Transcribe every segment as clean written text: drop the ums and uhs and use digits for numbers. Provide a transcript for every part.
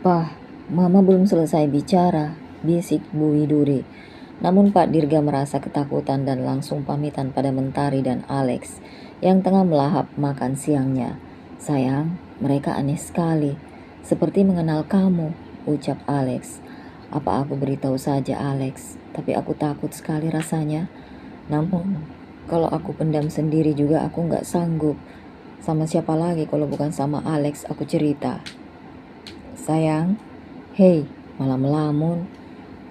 Pah, Mama belum selesai bicara, bisik Bu Widuri. Namun Pak Dirga merasa ketakutan dan langsung pamitan pada Mentari dan Alex yang tengah melahap makan siangnya. Sayang, mereka aneh sekali, seperti mengenal kamu, ucap Alex. Apa aku beritahu saja Alex, tapi aku takut sekali rasanya. Namun, kalau aku pendam sendiri juga aku nggak sanggup. Sama siapa lagi kalau bukan sama Alex aku cerita. Sayang, hei, malah melamun.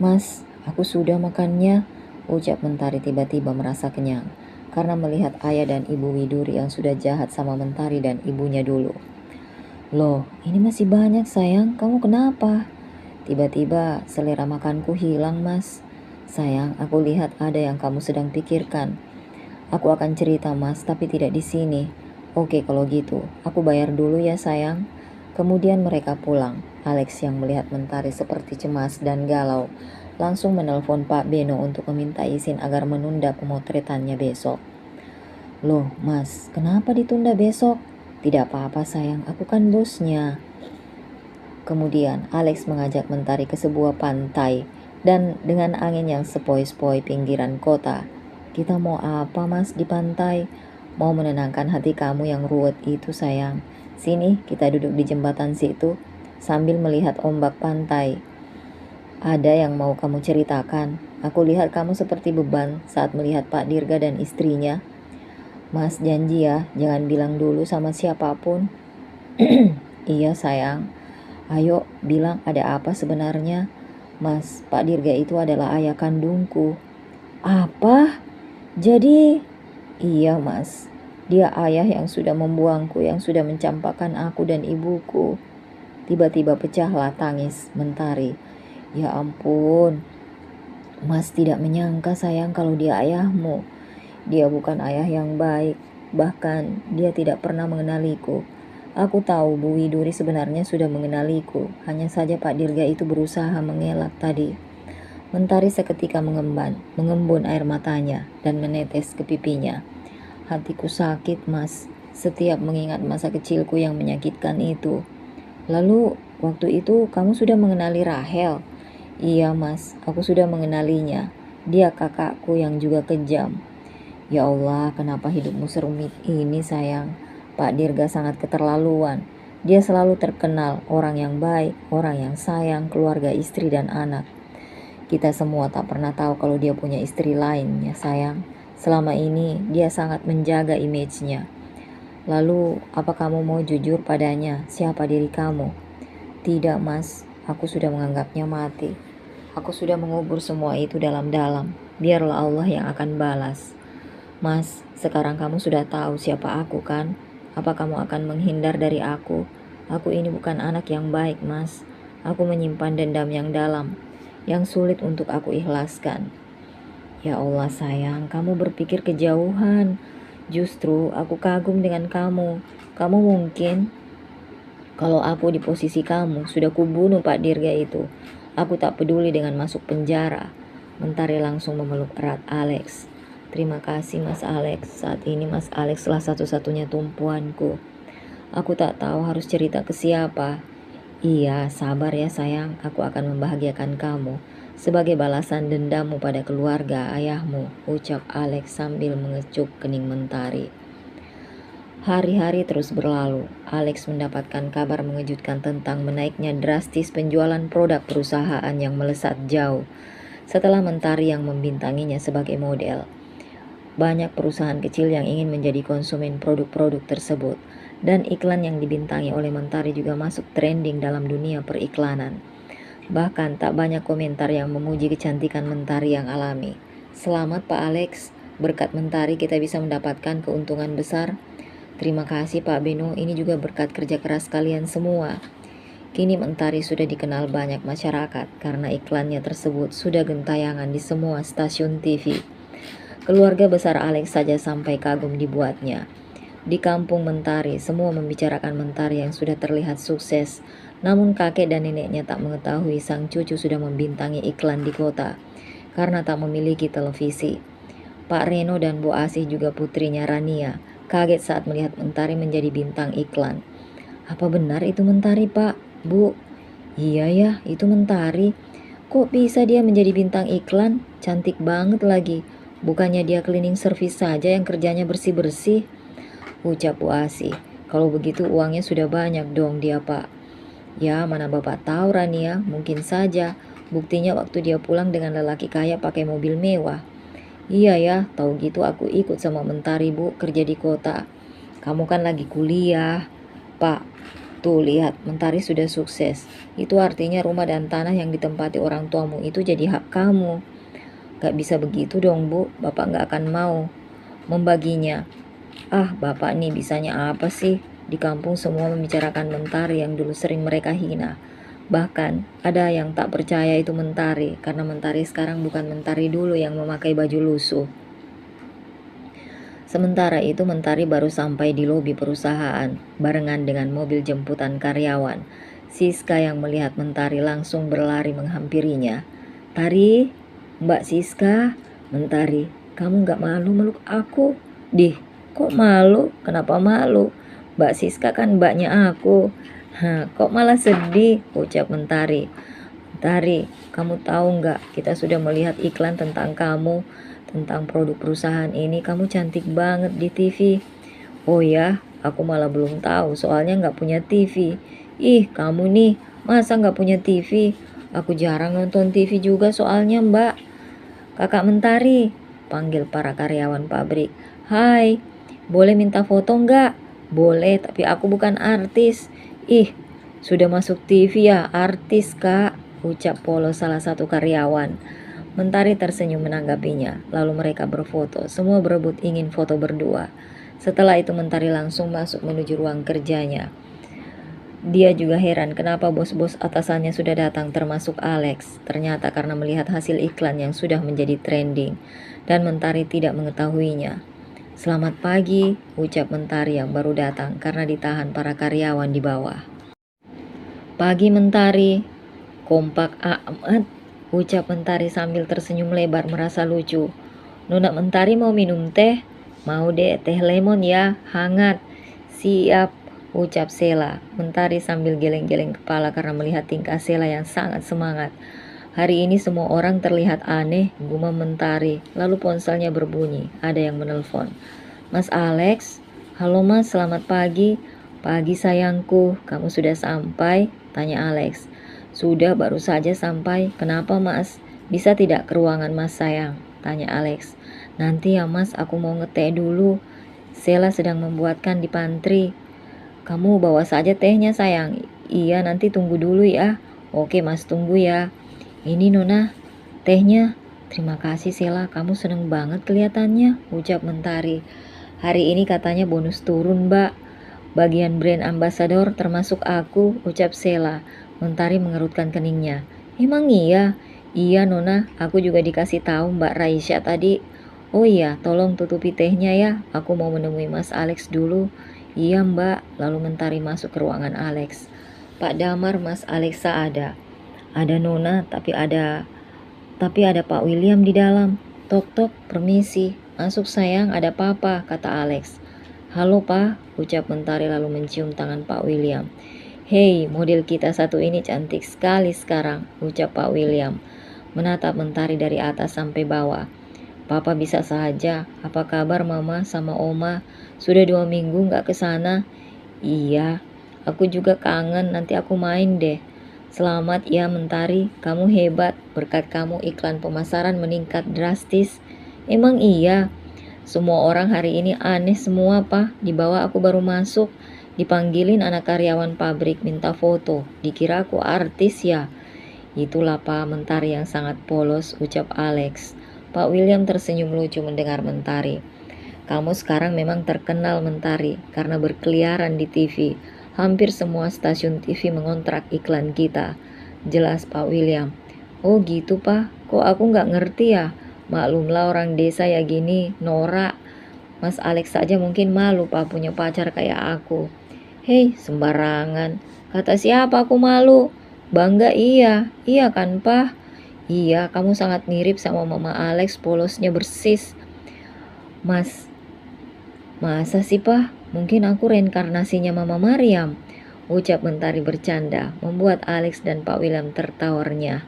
Mas, aku sudah makannya, ucap Mentari tiba-tiba merasa kenyang karena melihat ayah dan ibu Widuri yang sudah jahat sama Mentari dan ibunya dulu. Loh, ini masih banyak sayang, kamu kenapa? Tiba-tiba selera makanku hilang, Mas. Sayang, aku lihat ada yang kamu sedang pikirkan. Aku akan cerita, Mas, tapi tidak di sini. Oke, kalau gitu, aku bayar dulu ya, sayang. Kemudian mereka pulang. Alex yang melihat Mentari seperti cemas dan galau, langsung menelpon Pak Beno untuk meminta izin agar menunda pemotretannya besok. Loh, Mas, kenapa ditunda besok? Tidak apa-apa, sayang, aku kan bosnya. Kemudian Alex mengajak Mentari ke sebuah pantai dan dengan angin yang sepoi-sepoi pinggiran kota. Kita mau apa, Mas, di pantai? Mau menenangkan hati kamu yang ruwet itu, sayang. Sini, kita duduk di jembatan situ sambil melihat ombak pantai. Ada yang mau kamu ceritakan? Aku lihat kamu seperti beban saat melihat Pak Dirga dan istrinya. Mas, janji ya, jangan bilang dulu sama siapapun. Iya, sayang. Ayo, bilang ada apa sebenarnya? Mas, Pak Dirga itu adalah ayah kandungku. Apa? Jadi, iya Mas, dia ayah yang sudah membuangku, yang sudah mencampakkan aku dan ibuku. Tiba-tiba pecahlah tangis Mentari. Ya ampun, Mas tidak menyangka sayang kalau dia ayahmu. Dia bukan ayah yang baik, bahkan dia tidak pernah mengenaliku. Aku tahu Bu Widuri sebenarnya sudah mengenaliku, hanya saja Pak Dirga itu berusaha mengelak tadi. Mentari seketika mengembun air matanya dan menetes ke pipinya. Hatiku sakit, Mas, setiap mengingat masa kecilku yang menyakitkan itu. Lalu, waktu itu kamu sudah mengenali Rahel? Iya, Mas, aku sudah mengenalinya. Dia kakakku yang juga kejam. Ya Allah, kenapa hidupmu serumit ini, sayang? Pak Dirga sangat keterlaluan. Dia selalu terkenal orang yang baik, orang yang sayang, keluarga, istri, dan anak. Kita semua tak pernah tahu kalau dia punya istri lain, ya sayang. Selama ini dia sangat menjaga image-nya. Lalu, apa kamu mau jujur padanya? Siapa diri kamu? Tidak, Mas. Aku sudah menganggapnya mati. Aku sudah mengubur semua itu dalam-dalam. Biarlah Allah yang akan balas. Mas, sekarang kamu sudah tahu siapa aku kan? Apa kamu akan menghindar dari aku? Aku ini bukan anak yang baik, Mas. Aku menyimpan dendam yang dalam, yang sulit untuk aku ikhlaskan. Ya Allah sayang, kamu berpikir kejauhan. Justru aku kagum dengan kamu. Kamu mungkin, kalau aku di posisi kamu, sudah kubunuh Pak Dirga itu. Aku tak peduli dengan masuk penjara. Mentari langsung memeluk erat Alex. Terima kasih Mas Alex. Saat ini Mas Alex lah satu-satunya tumpuanku. Aku tak tahu harus cerita ke siapa. Iya, sabar ya sayang. Aku akan membahagiakan kamu sebagai balasan dendammu pada keluarga ayahmu, ucap Alex sambil mengecup kening Mentari. Hari-hari terus berlalu. Alex mendapatkan kabar mengejutkan tentang menaiknya drastis penjualan produk perusahaan yang melesat jauh setelah Mentari yang membintanginya sebagai model. Banyak perusahaan kecil yang ingin menjadi konsumen produk-produk tersebut, dan iklan yang dibintangi oleh Mentari juga masuk trending dalam dunia periklanan. Bahkan tak banyak komentar yang memuji kecantikan Mentari yang alami. Selamat Pak Alex, berkat Mentari kita bisa mendapatkan keuntungan besar. Terima kasih Pak Beno, ini juga berkat kerja keras kalian semua. Kini Mentari sudah dikenal banyak masyarakat karena iklannya tersebut sudah gentayangan di semua stasiun TV. Keluarga besar Alex saja sampai kagum dibuatnya. Di kampung Mentari, semua membicarakan Mentari yang sudah terlihat sukses. Namun kakek dan neneknya tak mengetahui sang cucu sudah membintangi iklan di kota karena tak memiliki televisi. Pak Reno dan Bu Asih juga putrinya Rania kaget saat melihat Mentari menjadi bintang iklan. Apa benar itu Mentari, Pak? Bu? Iya ya, itu Mentari. Kok bisa dia menjadi bintang iklan? Cantik banget lagi. Bukannya dia cleaning service saja yang kerjanya bersih-bersih, ucap Bu Asih. Kalau begitu uangnya sudah banyak dong dia, Pak. Ya, mana Bapak tahu Rania, mungkin saja. Buktinya waktu dia pulang dengan lelaki kaya pakai mobil mewah. Iya ya, tahu gitu aku ikut sama Mentari Bu kerja di kota. Kamu kan lagi kuliah. Pak, tuh lihat, Mentari sudah sukses. Itu artinya rumah dan tanah yang ditempati orang tuamu itu jadi hak kamu. Gak bisa begitu dong Bu, Bapak gak akan mau membaginya. Ah, Bapak nih bisanya apa sih? Di kampung semua membicarakan Mentari yang dulu sering mereka hina. Bahkan ada yang tak percaya itu Mentari, karena Mentari sekarang bukan Mentari dulu yang memakai baju lusuh. Sementara itu Mentari baru sampai di lobi perusahaan, barengan dengan mobil jemputan karyawan. Siska yang melihat Mentari langsung berlari menghampirinya. Tari, Mbak Siska, Mentari, kamu gak malu meluk aku? Dih, kok malu? Kenapa malu? Mbak Siska kan mbaknya aku. Hah, kok malah sedih? Ucap Mentari. Mentari, kamu tahu nggak? Kita sudah melihat iklan tentang kamu, tentang produk perusahaan ini. Kamu cantik banget di TV. Oh ya, aku malah belum tahu. Soalnya nggak punya TV. Ih, kamu nih, masa nggak punya TV? Aku jarang nonton TV juga soalnya Mbak. Kakak Mentari, panggil para karyawan pabrik. Hai, boleh minta foto nggak? Boleh, tapi aku bukan artis. Ih, sudah masuk TV ya, artis kak, ucap polos salah satu karyawan. Mentari tersenyum menanggapinya, lalu mereka berfoto. Semua berebut ingin foto berdua. Setelah itu Mentari langsung masuk menuju ruang kerjanya. Dia juga heran kenapa bos-bos atasannya sudah datang termasuk Alex. Ternyata karena melihat hasil iklan yang sudah menjadi trending dan Mentari tidak mengetahuinya. Selamat pagi, ucap Mentari yang baru datang karena ditahan para karyawan di bawah. Pagi Mentari, kompak amat, ucap Mentari sambil tersenyum lebar merasa lucu. Nona Mentari mau minum teh? Mau deh, teh lemon ya, hangat. Siap, ucap Sela. Mentari sambil geleng-geleng kepala karena melihat tingkah Sela yang sangat semangat. Hari ini semua orang terlihat aneh, gumam Mentari. Lalu ponselnya berbunyi, ada yang menelpon. Mas Alex? Halo mas, selamat pagi. Pagi sayangku, kamu sudah sampai? Tanya Alex. Sudah, baru saja sampai. Kenapa mas? Bisa tidak ke ruangan mas sayang? Tanya Alex. Nanti ya mas, aku mau ngeteh dulu. Sela sedang membuatkan di pantry. Kamu bawa saja tehnya sayang. Iya, nanti tunggu dulu ya. Oke mas, tunggu ya. Ini nona, tehnya. Terima kasih Sela, kamu seneng banget kelihatannya, ucap Mentari. Hari ini katanya bonus turun mbak. Bagian brand ambassador termasuk aku, ucap Sela. Mentari mengerutkan keningnya. Emang iya? Iya nona, aku juga dikasih tahu Mbak Raisya tadi. Oh iya, tolong tutupi tehnya ya. Aku mau menemui Mas Alex dulu. Iya mbak, lalu Mentari masuk ke ruangan Alex. Pak Damar, Mas Alexa ada. Ada nona, tapi ada Pak William di dalam. Tok tok, permisi. Masuk sayang, ada papa, kata Alex. Halo pak, ucap Mentari lalu mencium tangan Pak William. Hei, model kita satu ini cantik sekali sekarang, ucap Pak William. Menatap Mentari dari atas sampai bawah. Papa bisa saja. Apa kabar mama sama oma? Sudah 2 minggu gak ke sana? Iya, aku juga kangen. Nanti aku main deh. Selamat ya Mentari, kamu hebat. Berkat kamu iklan pemasaran meningkat drastis. Emang iya? Semua orang hari ini aneh semua pak. Di bawah aku baru masuk. Dipanggilin anak karyawan pabrik minta foto. Dikira aku artis ya. Itulah Pak Mentari yang sangat polos, ucap Alex. Pak William tersenyum lucu mendengar Mentari. Kamu sekarang memang terkenal Mentari karena berkeliaran di TV. Hampir semua stasiun TV mengontrak iklan kita. Jelas Pak William. Oh gitu Pak, kok aku nggak ngerti ya? Maklumlah orang desa ya gini, norak. Mas Alex saja mungkin malu Pak punya pacar kayak aku. Hei, sembarangan. Kata siapa aku malu? Bangga iya. Iya kan, Pak? Iya, kamu sangat mirip sama Mama Alex, polosnya bersis. Mas, masa sih, Pak? Mungkin aku reinkarnasinya Mama Mariam. ucap Mentari bercanda, membuat Alex dan Pak William tertawarnya.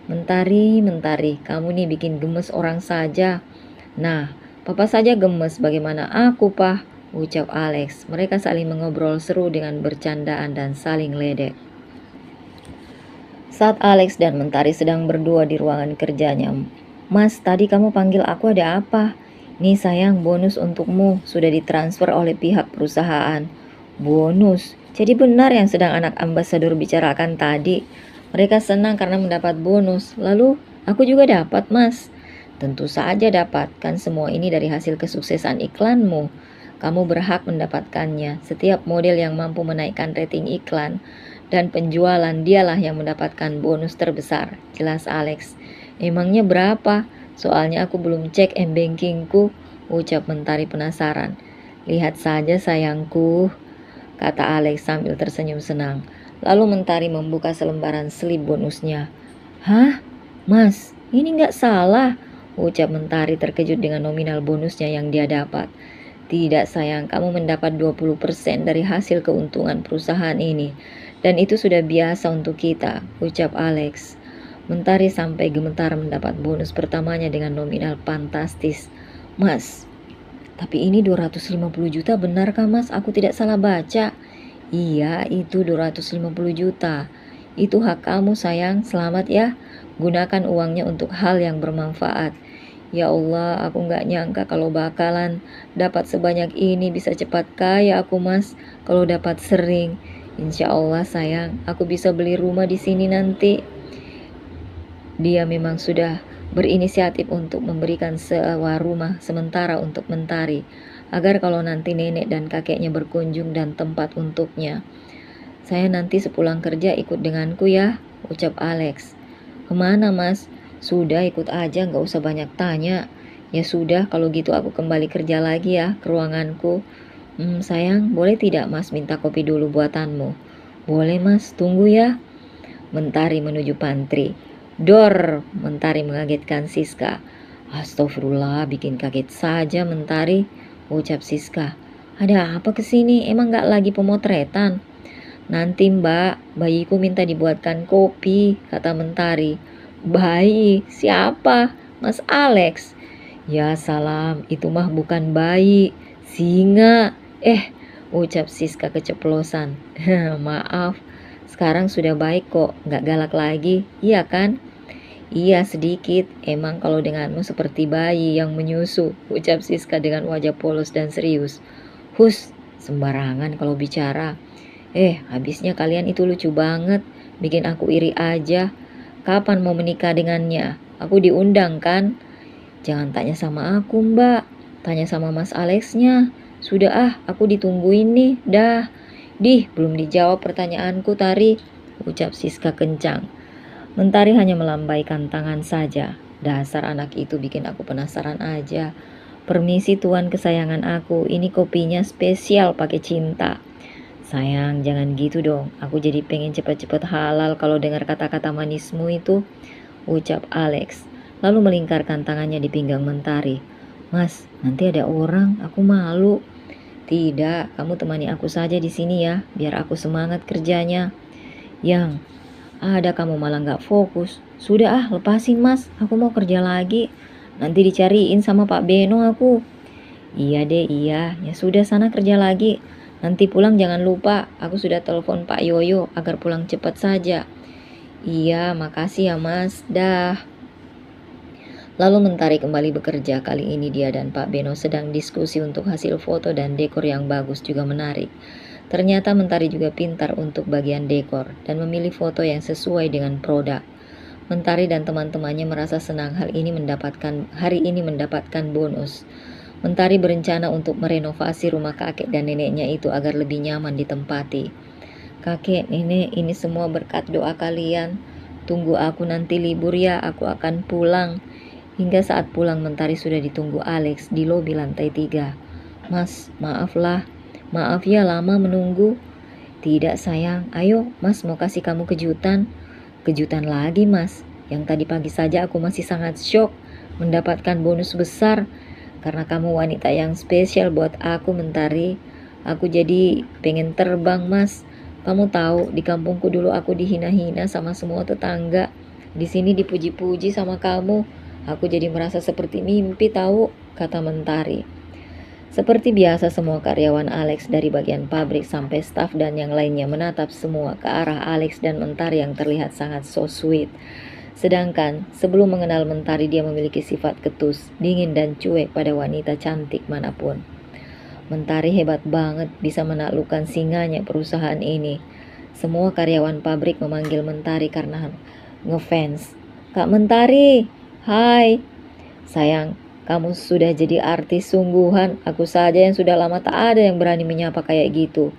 Mentari, kamu nih bikin gemes orang saja. Nah, papa saja gemes, bagaimana aku, Pak? Ucap Alex. Mereka saling mengobrol seru dengan bercandaan dan saling ledek. Saat Alex dan Mentari sedang berdua di ruangan kerjanya, Mas, tadi kamu panggil aku ada apa? Nih sayang, bonus untukmu sudah ditransfer oleh pihak perusahaan. Bonus? Jadi benar yang sedang anak ambasador bicarakan tadi. Mereka senang karena mendapat bonus. Lalu, aku juga dapat, Mas. Tentu saja dapat, kan semua ini dari hasil kesuksesan iklanmu. Kamu berhak mendapatkannya. Setiap model yang mampu menaikkan rating iklan dan penjualan dialah yang mendapatkan bonus terbesar, jelas Alex. Emangnya berapa? Soalnya aku belum cek m-bankingku, ucap Mentari penasaran. Lihat saja sayangku, kata Alex sambil tersenyum senang. Lalu Mentari membuka selembaran slip bonusnya. Hah? Mas, ini nggak salah, ucap Mentari terkejut dengan nominal bonusnya yang dia dapat. Tidak sayang, kamu mendapat 20% dari hasil keuntungan perusahaan ini. Dan itu sudah biasa untuk kita, ucap Alex. Mentari sampai gemetar mendapat bonus pertamanya dengan nominal fantastis. Mas, tapi ini 250 juta benarkah Mas? Aku tidak salah baca. Iya, itu 250 juta. Itu hak kamu sayang, selamat ya. Gunakan uangnya untuk hal yang bermanfaat. Ya Allah, aku gak nyangka kalau bakalan dapat sebanyak ini, bisa cepat kaya aku Mas. Kalau dapat sering, insya Allah sayang, aku bisa beli rumah di sini nanti. Dia memang sudah berinisiatif untuk memberikan sewa rumah sementara untuk Mentari, agar kalau nanti nenek dan kakeknya berkunjung dan tempat untuknya. Saya nanti sepulang kerja ikut denganku ya, ucap Alex. Kemana Mas? Sudah ikut aja, gak usah banyak tanya. Ya sudah, kalau gitu aku kembali kerja lagi ya ke ruanganku. Sayang, boleh tidak Mas minta kopi dulu buatanmu? Boleh Mas, tunggu ya. Mentari menuju pantry. Dor, Mentari mengagetkan Siska. Astagfirullah, bikin kaget saja Mentari, ucap Siska. Ada apa kesini? Emang gak lagi pemotretan? Nanti Mbak, bayiku minta dibuatkan kopi, kata Mentari. Bayi? Siapa? Mas Alex. Ya salam, itu mah bukan bayi, singa. Ucap Siska keceplosan. Maaf, sekarang sudah baik kok, gak galak lagi, iya kan? Iya sedikit, emang kalau denganmu seperti bayi yang menyusu, ucap Siska dengan wajah polos dan serius. Hus, sembarangan kalau bicara. Habisnya kalian itu lucu banget, bikin aku iri aja. Kapan mau menikah dengannya? Aku diundang kan? Jangan tanya sama aku Mbak, tanya sama Mas Alexnya. Sudah aku ditungguin nih, dah. Belum dijawab pertanyaanku Tari, ucap Siska kencang. Mentari hanya melambaikan tangan saja. Dasar anak itu bikin aku penasaran aja. Permisi tuan kesayangan aku, ini kopinya spesial pakai cinta. Sayang, jangan gitu dong. Aku jadi pengen cepet-cepet halal kalau dengar kata-kata manismu itu, ucap Alex. Lalu melingkarkan tangannya di pinggang Mentari. Mas, nanti ada orang, aku malu. Tidak, kamu temani aku saja di sini ya, biar aku semangat kerjanya. Yang ada kamu malah gak fokus. Sudah lepasin Mas, aku mau kerja lagi. Nanti dicariin sama Pak Beno aku. Iya deh, iya. Ya sudah sana kerja lagi. Nanti pulang jangan lupa, aku sudah telepon Pak Yoyo agar pulang cepat saja. Iya, makasih ya Mas. Dah. Lalu Mentari kembali bekerja. Kali ini dia dan Pak Beno sedang diskusi untuk hasil foto dan dekor yang bagus juga menarik. Ternyata Mentari juga pintar untuk bagian dekor dan memilih foto yang sesuai dengan produk. Mentari dan teman-temannya merasa senang hari ini mendapatkan bonus. Mentari berencana untuk merenovasi rumah kakek dan neneknya itu agar lebih nyaman ditempati. Kakek, nenek, ini semua berkat doa kalian. Tunggu aku nanti libur ya, aku akan pulang. Hingga saat pulang Mentari sudah ditunggu Alex di lobi lantai 3. Mas, maaf ya lama menunggu. Tidak sayang, ayo Mas mau kasih kamu kejutan. Kejutan lagi Mas, yang tadi pagi saja aku masih sangat syok mendapatkan bonus besar. Karena kamu wanita yang spesial buat aku Mentari. Aku jadi pengen terbang Mas. Kamu tahu, di kampungku dulu aku dihina-hina sama semua tetangga. Di sini dipuji-puji sama kamu. Aku jadi merasa seperti mimpi tahu, kata Mentari. Seperti biasa semua karyawan Alex dari bagian pabrik sampai staf dan yang lainnya menatap semua ke arah Alex dan Mentari yang terlihat sangat so sweet. Sedangkan sebelum mengenal Mentari dia memiliki sifat ketus, dingin dan cuek pada wanita cantik manapun. Mentari hebat banget bisa menaklukkan singanya perusahaan ini. Semua karyawan pabrik memanggil Mentari karena ngefans. Kak Mentari, hai. Sayang, kamu sudah jadi artis sungguhan. Aku saja yang sudah lama tak ada yang berani menyapa kayak gitu.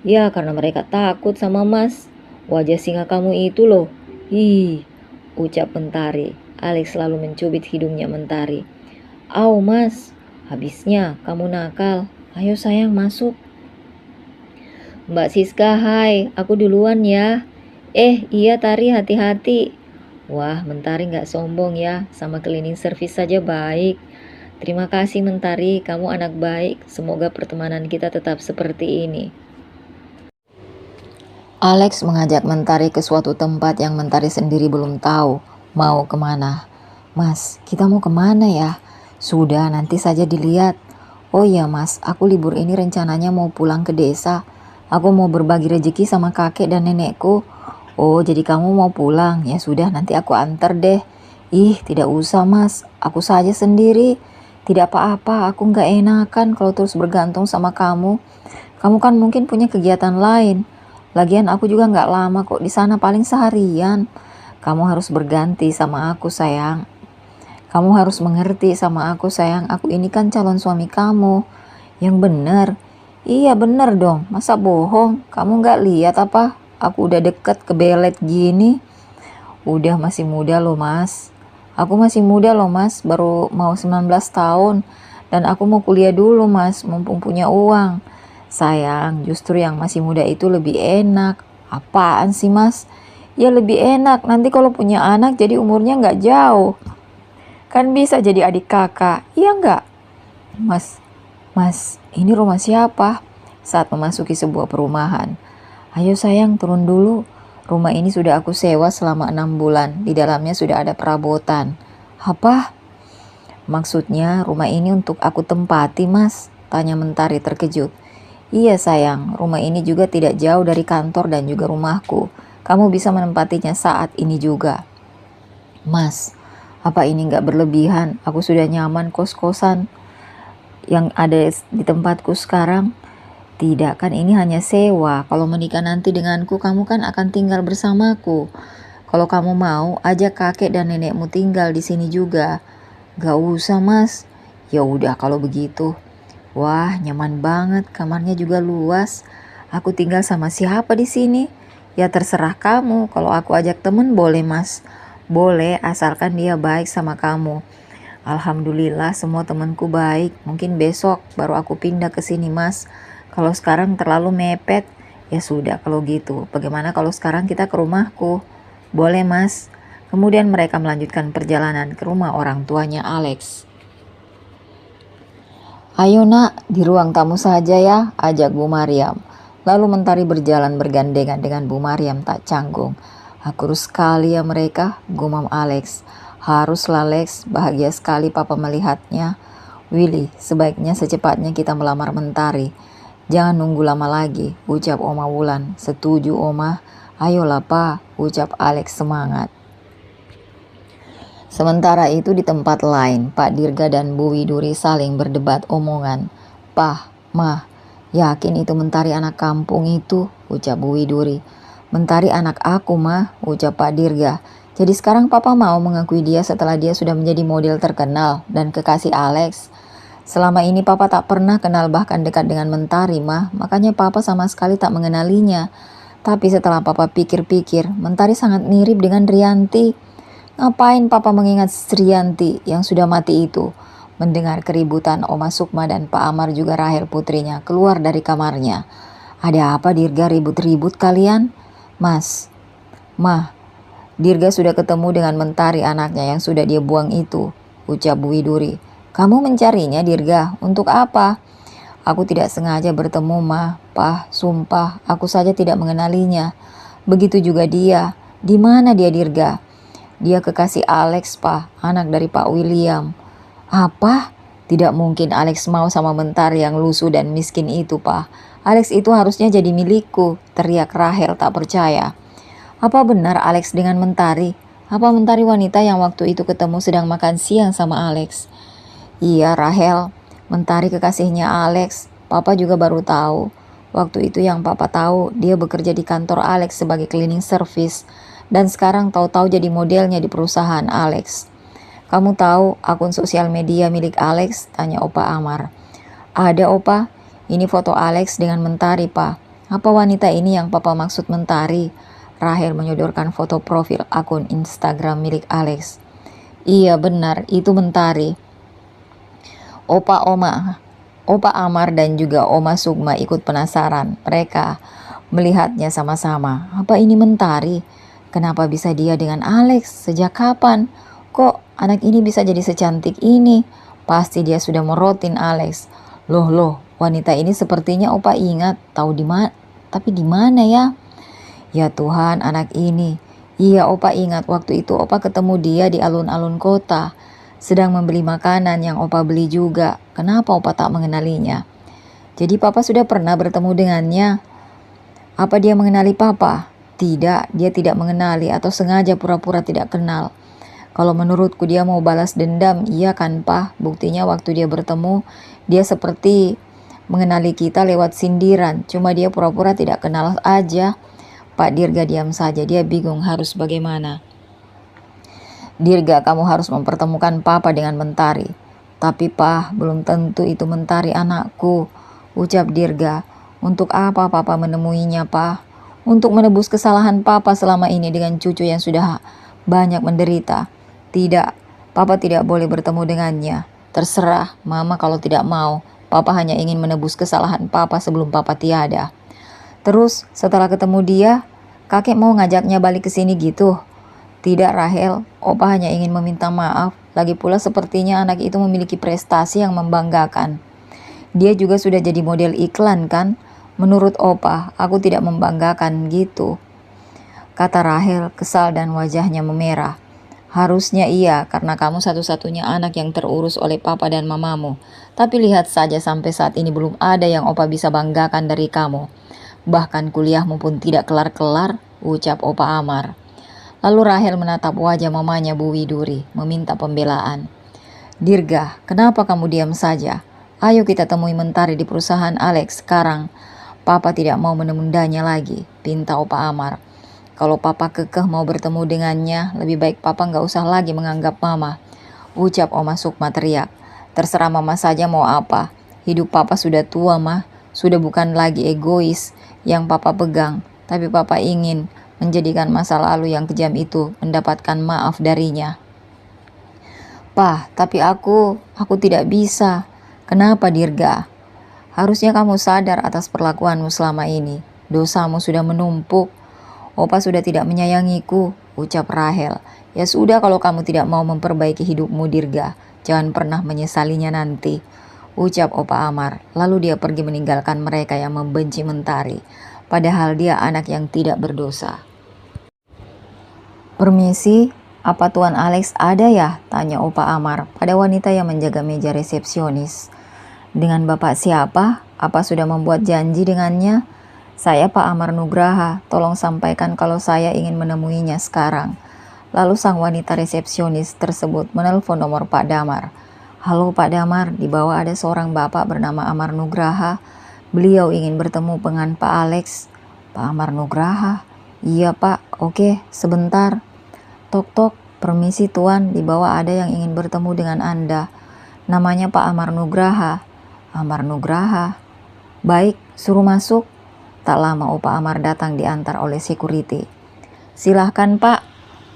Ya, karena mereka takut sama Mas. Wajah singa kamu itu loh. Ih, ucap Mentari. Alex selalu mencubit hidungnya Mentari. Au Mas, habisnya kamu nakal. Ayo sayang masuk. Mbak Siska, hai, aku duluan ya. Iya Tari, hati-hati. Wah, Mentari nggak sombong ya, sama cleaning service saja baik. Terima kasih Mentari, kamu anak baik. Semoga pertemanan kita tetap seperti ini. Alex mengajak Mentari ke suatu tempat yang Mentari sendiri belum tahu mau kemana. Mas, kita mau kemana ya? Sudah, nanti saja dilihat. Oh iya Mas, aku libur ini rencananya mau pulang ke desa. Aku mau berbagi rezeki sama kakek dan nenekku. Oh, jadi kamu mau pulang? Ya sudah, nanti aku antar deh. Ih, tidak usah Mas, aku saja sendiri. Tidak apa-apa, aku nggak enakan kalau terus bergantung sama kamu. Kamu kan mungkin punya kegiatan lain. Lagian aku juga nggak lama kok di sana, paling seharian. Kamu harus berganti sama aku sayang. Kamu harus mengerti sama aku sayang, aku ini kan calon suami kamu. Yang bener. Iya bener dong, masa bohong? Kamu gak lihat apa? Aku udah deket ke belet gini. Udah masih muda loh mas. Aku masih muda loh mas, baru mau 19 tahun. Dan aku mau kuliah dulu mas, mumpung punya uang. Sayang, justru yang masih muda itu lebih enak. Apaan sih mas? Ya lebih enak, nanti kalau punya anak jadi umurnya gak jauh. Kan bisa jadi adik kakak, iya enggak? Mas, ini rumah siapa? Saat memasuki sebuah perumahan. Ayo sayang, turun dulu. Rumah ini sudah aku sewa selama 6 bulan. Di dalamnya sudah ada perabotan. Apa? Maksudnya rumah ini untuk aku tempati mas? Tanya Mentari terkejut. Iya sayang, rumah ini juga tidak jauh dari kantor dan juga rumahku. Kamu bisa menempatinya saat ini juga. Mas, apa ini nggak berlebihan? Aku sudah nyaman kos-kosan yang ada di tempatku sekarang. Tidak, kan ini hanya sewa. Kalau menikah nanti denganku, kamu kan akan tinggal bersamaku. Kalau kamu mau, ajak kakek dan nenekmu tinggal di sini juga. Gak usah mas. Ya udah kalau begitu. Wah, nyaman banget. Kamarnya juga luas. Aku tinggal sama siapa di sini? Ya terserah kamu. Kalau aku ajak temen boleh mas. Boleh, asalkan dia baik sama kamu. Alhamdulillah semua temanku baik. Mungkin besok baru aku pindah ke sini mas. Kalau sekarang terlalu mepet, ya sudah kalau gitu. Bagaimana kalau sekarang kita ke rumahku? Boleh mas. Kemudian mereka melanjutkan perjalanan ke rumah orang tuanya Alex. Ayo nak, di ruang tamu saja ya, ajak Bu Mariam. Lalu Mentari berjalan bergandengan dengan Bu Mariam tak canggung. Hakurus sekali ya mereka, gumam Alex. Haruslah Lex, bahagia sekali papa melihatnya. Willy, sebaiknya secepatnya kita melamar Mentari. Jangan nunggu lama lagi, ucap Oma Wulan. Setuju Oma, ayolah pa, ucap Alex semangat. Sementara itu di tempat lain, Pak Dirga dan Bu Widuri saling berdebat omongan. Pah, Mah, yakin itu Mentari anak kampung itu, ucap Bu Widuri. Mentari anak aku mah, ucap Pak Dirga. Jadi sekarang papa mau mengakui dia setelah dia sudah menjadi model terkenal dan kekasih Alex. Selama ini papa tak pernah kenal bahkan dekat dengan Mentari mah, makanya papa sama sekali tak mengenalinya. Tapi setelah papa pikir-pikir, Mentari sangat mirip dengan Rianti. Ngapain papa mengingat Rianti yang sudah mati itu? Mendengar keributan Oma Sukma dan Pak Amar juga Rahel putrinya keluar dari kamarnya. Ada apa Dirga ribut-ribut kalian? Mas, Mah, Dirga sudah ketemu dengan Mentari anaknya yang sudah dia buang itu, ucap Bu Widuri. Kamu mencarinya Dirga, untuk apa? Aku tidak sengaja bertemu, Ma. Pah, sumpah, aku saja tidak mengenalinya. Begitu juga dia. Di mana dia, Dirga? Dia kekasih Alex, Pah, anak dari Pak William. Apa? Tidak mungkin Alex mau sama Mentari yang lusuh dan miskin itu, Pah. Alex itu harusnya jadi milikku, teriak Rahel tak percaya. Apa benar Alex dengan Mentari? Apa Mentari wanita yang waktu itu ketemu sedang makan siang sama Alex? Iya, Rahel. Mentari kekasihnya Alex. Papa juga baru tahu. Waktu itu yang Papa tahu, dia bekerja di kantor Alex sebagai cleaning service. Dan sekarang tahu-tahu jadi modelnya di perusahaan Alex. Kamu tahu akun sosial media milik Alex? Tanya Opa Amar. Ada, Opa. Ini foto Alex dengan Mentari, Pak. Apa wanita ini yang Papa maksud Mentari? Rahel menyodorkan foto profil akun Instagram milik Alex. Iya benar, itu Mentari. Opa Amar dan juga Oma Sukma ikut penasaran. Mereka melihatnya sama-sama. Apa ini Mentari? Kenapa bisa dia dengan Alex? Sejak kapan? Kok anak ini bisa jadi secantik ini? Pasti dia sudah merotin Alex. Loh, wanita ini sepertinya Opa ingat. Tahu di mana? Tapi di mana ya? Ya Tuhan, anak ini. Iya, Opa ingat waktu itu Opa ketemu dia di alun-alun kota. Sedang membeli makanan yang Opa beli juga. Kenapa Opa tak mengenalinya? Jadi Papa sudah pernah bertemu dengannya? Apa dia mengenali Papa? Tidak, dia tidak mengenali atau sengaja pura-pura tidak kenal. Kalau menurutku dia mau balas dendam, iya kan Pak? Buktinya waktu dia bertemu, dia seperti mengenali kita lewat sindiran. Cuma dia pura-pura tidak kenal aja. Pak Dirga diam saja, dia bingung harus bagaimana. Dirga, kamu harus mempertemukan Papa dengan Mentari. Tapi Pah, belum tentu itu Mentari anakku, ucap Dirga. Untuk apa Papa menemuinya, Pah? Untuk menebus kesalahan Papa selama ini dengan cucu yang sudah banyak menderita. Tidak, Papa tidak boleh bertemu dengannya. Terserah, Mama kalau tidak mau. Papa hanya ingin menebus kesalahan Papa sebelum Papa tiada. Terus, setelah ketemu dia, kakek mau ngajaknya balik ke sini gitu? Tidak, Rahel, Opa hanya ingin meminta maaf. Lagi pula sepertinya anak itu memiliki prestasi yang membanggakan. Dia juga sudah jadi model iklan kan? Menurut Opa, aku tidak membanggakan gitu, kata Rahel kesal dan wajahnya memerah. Harusnya iya, karena kamu satu-satunya anak yang terurus oleh Papa dan Mamamu. Tapi lihat saja sampai saat ini belum ada yang Opa bisa banggakan dari kamu. Bahkan kuliahmu pun tidak kelar-kelar, ucap Opa Amar. Lalu Rahel menatap wajah mamanya Bu Widuri, meminta pembelaan. Dirga, kenapa kamu diam saja? Ayo kita temui Mentari di perusahaan Alex sekarang. Papa tidak mau menundanya lagi, pinta Opa Amar. Kalau Papa kekeh mau bertemu dengannya, lebih baik Papa nggak usah lagi menganggap Mama, ucap Oma Sukma teriak. Terserah Mama saja mau apa. Hidup Papa sudah tua, Mah. Sudah bukan lagi egois yang Papa pegang, tapi Papa ingin menjadikan masa lalu yang kejam itu mendapatkan maaf darinya. Pah, tapi aku tidak bisa. Kenapa, Dirga? Harusnya kamu sadar atas perlakuanmu selama ini. Dosamu sudah menumpuk. Opa sudah tidak menyayangiku, ucap Rahel. Ya sudah kalau kamu tidak mau memperbaiki hidupmu, Dirga. Jangan pernah menyesalinya nanti, ucap Opa Amar. Lalu dia pergi meninggalkan mereka yang membenci Mentari. Padahal dia anak yang tidak berdosa. Permisi, apa Tuan Alex ada ya? Tanya Opa Amar pada wanita yang menjaga meja resepsionis. Dengan Bapak siapa? Apa sudah membuat janji dengannya? Saya Pak Amar Nugraha, tolong sampaikan kalau saya ingin menemuinya sekarang. Lalu sang wanita resepsionis tersebut menelpon nomor Pak Damar. Halo Pak Damar, di bawah ada seorang bapak bernama Amar Nugraha. Beliau ingin bertemu dengan Pak Alex. Pak Amar Nugraha? Iya Pak, oke, sebentar. Tok-tok, permisi Tuan, di bawah ada yang ingin bertemu dengan Anda. Namanya Pak Amar Nugraha. Amar Nugraha? Baik, suruh masuk. Tak lama Opa Amar datang diantar oleh security. Silahkan Pak.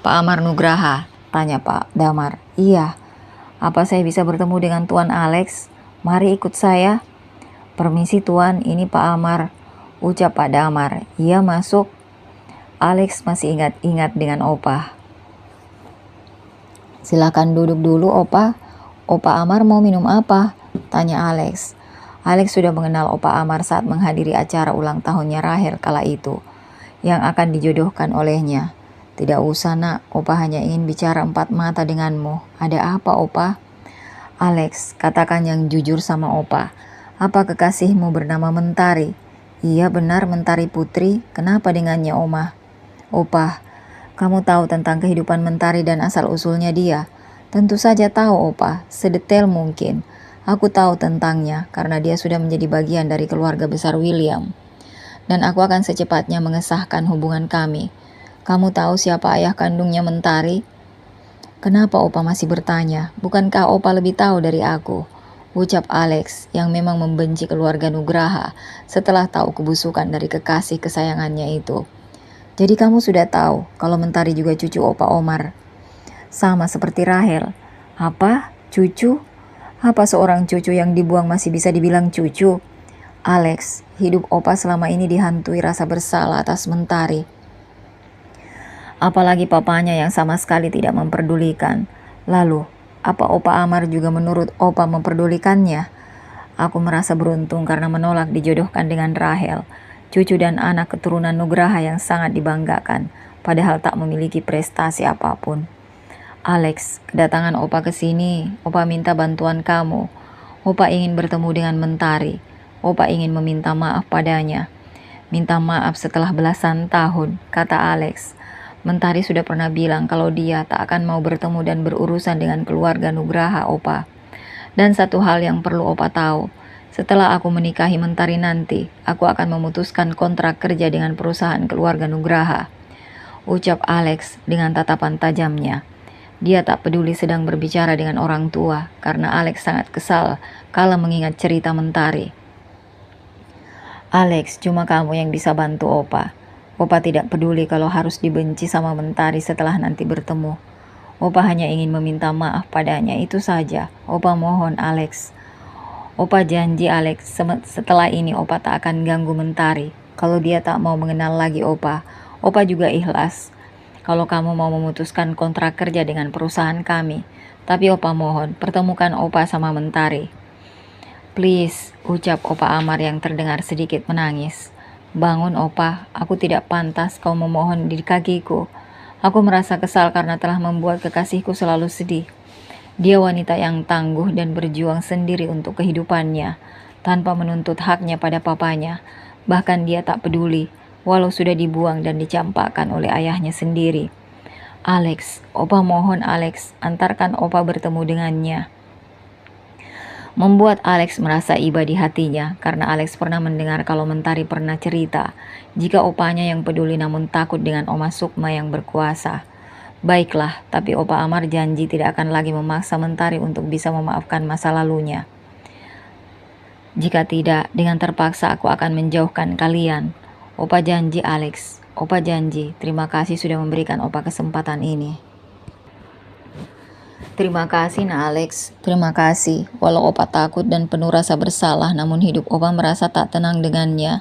Pak Amar Nugraha, tanya Pak Damar. Iya, apa saya bisa bertemu dengan Tuan Alex? Mari ikut saya. Permisi Tuan, ini Pak Amar, ucap Pak Damar. Iya, masuk. Alex masih ingat-ingat dengan Opa. Silakan duduk dulu Opa. Opa Amar mau minum apa? Tanya Alex. Alex sudah mengenal Opa Amar saat menghadiri acara ulang tahunnya Rahel kala itu, yang akan dijodohkan olehnya. Tidak usah nak, Opa hanya ingin bicara empat mata denganmu. Ada apa Opa? Alex, katakan yang jujur sama Opa. Apa kekasihmu bernama Mentari? Iya benar Mentari Putri, kenapa dengannya Oma? Opa, kamu tahu tentang kehidupan Mentari dan asal-usulnya dia? Tentu saja tahu Opa, sedetail mungkin. Aku tahu tentangnya karena dia sudah menjadi bagian dari keluarga besar William. Dan aku akan secepatnya mengesahkan hubungan kami. Kamu tahu siapa ayah kandungnya Mentari? Kenapa Opa masih bertanya? Bukankah Opa lebih tahu dari aku? Ucap Alex yang memang membenci keluarga Nugraha setelah tahu kebusukan dari kekasih kesayangannya itu. Jadi kamu sudah tahu kalau Mentari juga cucu Opa Omar. Sama seperti Rahel. Apa? Cucu? Apa seorang cucu yang dibuang masih bisa dibilang cucu? Alex, hidup Opa selama ini dihantui rasa bersalah atas Mentari. Apalagi papanya yang sama sekali tidak memperdulikan. Lalu, apa Opa Amar juga menurut Opa memperdulikannya? Aku merasa beruntung karena menolak dijodohkan dengan Rahel, cucu dan anak keturunan Nugraha yang sangat dibanggakan, padahal tak memiliki prestasi apapun. Alex, kedatangan Opa ke sini, Opa minta bantuan kamu. Opa ingin bertemu dengan Mentari. Opa ingin meminta maaf padanya. Minta maaf setelah belasan tahun, kata Alex. Mentari sudah pernah bilang kalau dia tak akan mau bertemu dan berurusan dengan keluarga Nugraha, Opa. Dan satu hal yang perlu Opa tahu, setelah aku menikahi Mentari nanti, aku akan memutuskan kontrak kerja dengan perusahaan keluarga Nugraha. Ucap Alex dengan tatapan tajamnya. Dia tak peduli sedang berbicara dengan orang tua, karena Alex sangat kesal kala mengingat cerita Mentari. Alex, cuma kamu yang bisa bantu Opa. Opa tidak peduli kalau harus dibenci sama Mentari setelah nanti bertemu. Opa hanya ingin meminta maaf padanya, itu saja. Opa mohon Alex. Opa janji Alex, setelah ini Opa tak akan ganggu Mentari. Kalau dia tak mau mengenal lagi Opa, Opa juga ikhlas. Kalau kamu mau memutuskan kontrak kerja dengan perusahaan kami, tapi Opa mohon, pertemukan Opa sama Mentari. Please, ucap Opa Amar yang terdengar sedikit menangis. Bangun Opa, aku tidak pantas kau memohon di kakiku. Aku merasa kesal karena telah membuat kekasihku selalu sedih. Dia wanita yang tangguh dan berjuang sendiri untuk kehidupannya, tanpa menuntut haknya pada papanya. Bahkan dia tak peduli, walau sudah dibuang dan dicampakkan oleh ayahnya sendiri. Alex, Opa mohon Alex, antarkan Opa bertemu dengannya. Membuat Alex merasa iba di hatinya karena Alex pernah mendengar kalau Mentari pernah cerita jika opanya yang peduli namun takut dengan Oma Sukma yang berkuasa. Baiklah, tapi Opa Amar janji tidak akan lagi memaksa Mentari untuk bisa memaafkan masa lalunya. Jika tidak, dengan terpaksa aku akan menjauhkan kalian. Opa janji Alex, Opa janji. Terima kasih sudah memberikan Opa kesempatan ini. Terima kasih nak Alex, terima kasih. Walau Opa takut dan penuh rasa bersalah, namun hidup Opa merasa tak tenang dengannya.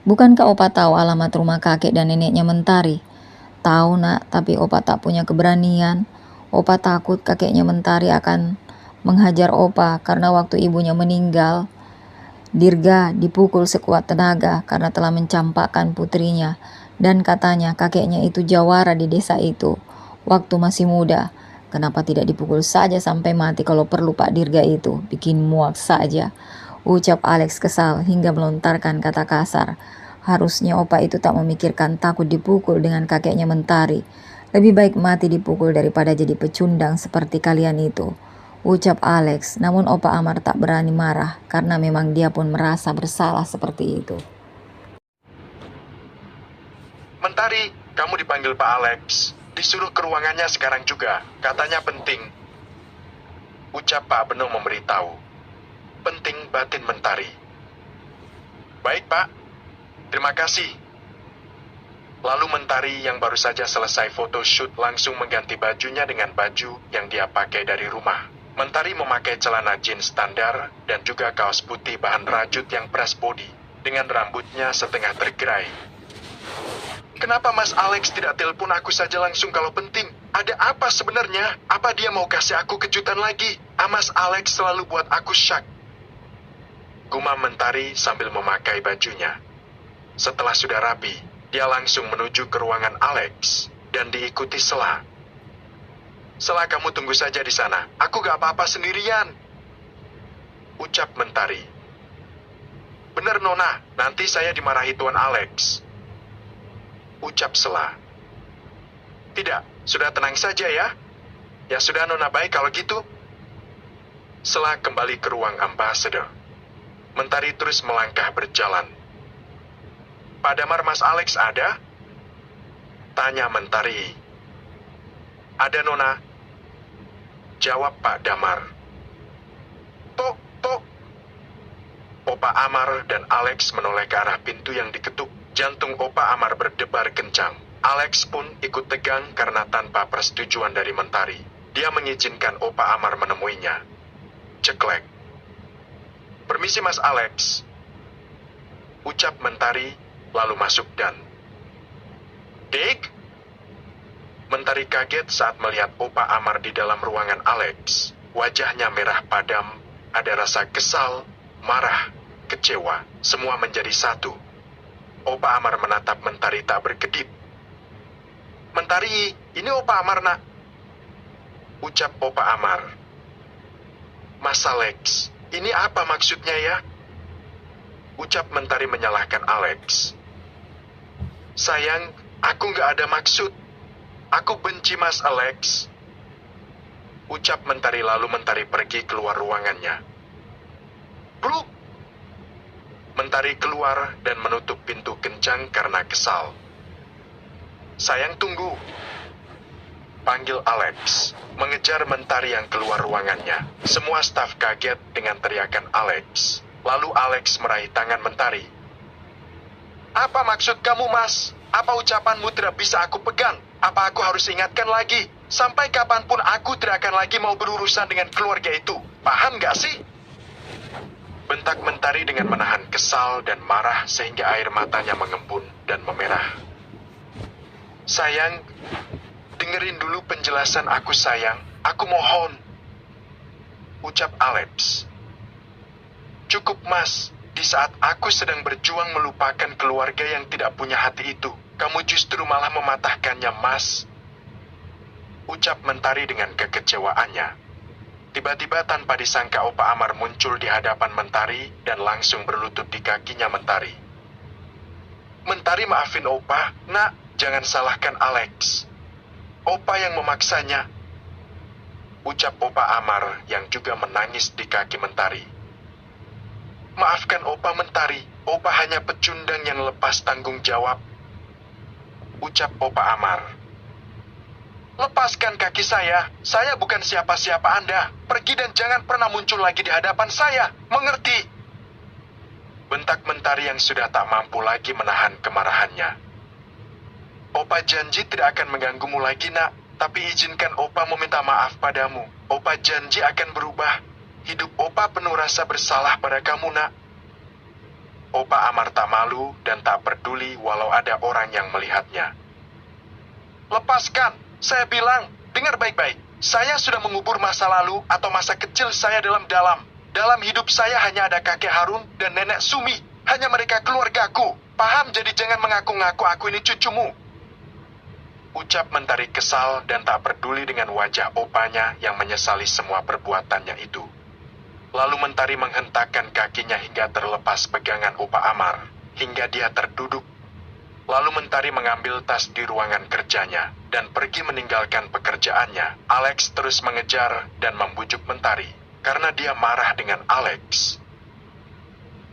Bukankah Opa tahu alamat rumah kakek dan neneknya Mentari? Tahu nak, tapi Opa tak punya keberanian. Opa takut kakeknya Mentari akan menghajar Opa karena waktu ibunya meninggal, Dirga dipukul sekuat tenaga karena telah mencampakkan putrinya. Dan katanya kakeknya itu jawara di desa itu waktu masih muda. Kenapa tidak dipukul saja sampai mati kalau perlu Pak Dirga itu? Bikin muak saja. Ucap Alex kesal hingga melontarkan kata kasar. Harusnya Opa itu tak memikirkan takut dipukul dengan kakeknya Mentari. Lebih baik mati dipukul daripada jadi pecundang seperti kalian itu. Ucap Alex, namun Opa Amar tak berani marah karena memang dia pun merasa bersalah seperti itu. Mentari, kamu dipanggil Pak Alex. Disuruh ke ruangannya sekarang juga. Katanya penting. Ucap Pak Beno memberitahu. Penting batin Mentari. Baik Pak, terima kasih. Lalu Mentari yang baru saja selesai photoshoot langsung mengganti bajunya dengan baju yang dia pakai dari rumah. Mentari memakai celana jeans standar dan juga kaos putih bahan rajut yang press body dengan rambutnya setengah tergerai. Kenapa Mas Alex tidak telepon aku saja langsung kalau penting? Ada apa sebenarnya? Apa dia mau kasih aku kejutan lagi? Mas Alex selalu buat aku shock. gumam Mentari sambil memakai bajunya. Setelah sudah rapi, dia langsung menuju ke ruangan Alex dan diikuti Sela. "Sela, kamu tunggu saja di sana. Aku gak apa-apa sendirian," ucap Mentari. "Bener Nona, nanti saya dimarahi Tuan Alex," ucap Sela. "Tidak, sudah tenang saja ya. Ya sudah Nona, baik kalau gitu." Sela kembali ke ruang ambassador. Mentari terus melangkah berjalan. "Pak Damar, Mas Alex ada?" tanya Mentari. "Ada Nona," jawab Pak Damar. "Tok, tok." Opa Amar dan Alex menoleh ke arah pintu yang diketuk. Jantung Opa Amar berdebar kencang. Alex pun ikut tegang karena tanpa persetujuan dari Mentari, dia mengizinkan Opa Amar menemuinya. Ceklek. "Permisi Mas Alex," ucap Mentari, lalu masuk dan... "Dik?" Mentari kaget saat melihat Opa Amar di dalam ruangan Alex. Wajahnya merah padam, ada rasa kesal, marah, kecewa, semua menjadi satu. Opa Amar menatap Mentari tak berkedip. "Mentari, ini Opa Amar nak," ucap Opa Amar. "Mas Alex, ini apa maksudnya ya?" ucap Mentari menyalahkan Alex. "Sayang, aku nggak ada maksud. Aku benci Mas Alex," ucap Mentari, lalu Mentari pergi keluar ruangannya. "Bluk!" Mentari keluar dan menutup pintu kencang karena kesal. "Sayang, tunggu," panggil Alex, mengejar Mentari yang keluar ruangannya. Semua staf kaget dengan teriakan Alex. Lalu Alex meraih tangan Mentari. "Apa maksud kamu, Mas? Apa ucapanmu tidak bisa aku pegang? Apa aku harus ingatkan lagi? Sampai kapanpun aku tidak akan lagi mau berurusan dengan keluarga itu. Paham gak sih?" bentak Mentari dengan menahan kesal dan marah sehingga air matanya mengembun dan memerah. "Sayang, dengerin dulu penjelasan aku sayang. Aku mohon," ucap Alex. "Cukup Mas, di saat aku sedang berjuang melupakan keluarga yang tidak punya hati itu, kamu justru malah mematahkannya Mas," ucap Mentari dengan kekecewaannya. Tiba-tiba tanpa disangka Opa Amar muncul di hadapan Mentari dan langsung berlutut di kakinya Mentari. "Mentari, maafin Opa, nak, jangan salahkan Alex. Opa yang memaksanya," ucap Opa Amar yang juga menangis di kaki Mentari. "Maafkan Opa Mentari, Opa hanya pecundang yang lepas tanggung jawab," ucap Opa Amar. "Lepaskan kaki saya bukan siapa-siapa Anda. Pergi dan jangan pernah muncul lagi di hadapan saya, mengerti?" bentak Mentari yang sudah tak mampu lagi menahan kemarahannya. "Opa janji tidak akan mengganggumu lagi nak, tapi izinkan Opa meminta maaf padamu. Opa janji akan berubah. Hidup Opa penuh rasa bersalah pada kamu nak." Opa Amar tak malu dan tak peduli walau ada orang yang melihatnya. "Lepaskan, saya bilang, dengar baik-baik. Saya sudah mengubur masa lalu atau masa kecil saya dalam-dalam. Dalam hidup saya hanya ada kakek Harun dan nenek Sumi. Hanya mereka keluargaku. Paham? Jadi jangan mengaku-ngaku aku ini cucumu," ucap Mentari kesal dan tak peduli dengan wajah opanya yang menyesali semua perbuatannya itu. Lalu Mentari menghentakkan kakinya hingga terlepas pegangan Opa Amar, hingga dia terduduk. Lalu Mentari mengambil tas di ruangan kerjanya dan pergi meninggalkan pekerjaannya. Alex terus mengejar dan membujuk Mentari karena dia marah dengan Alex.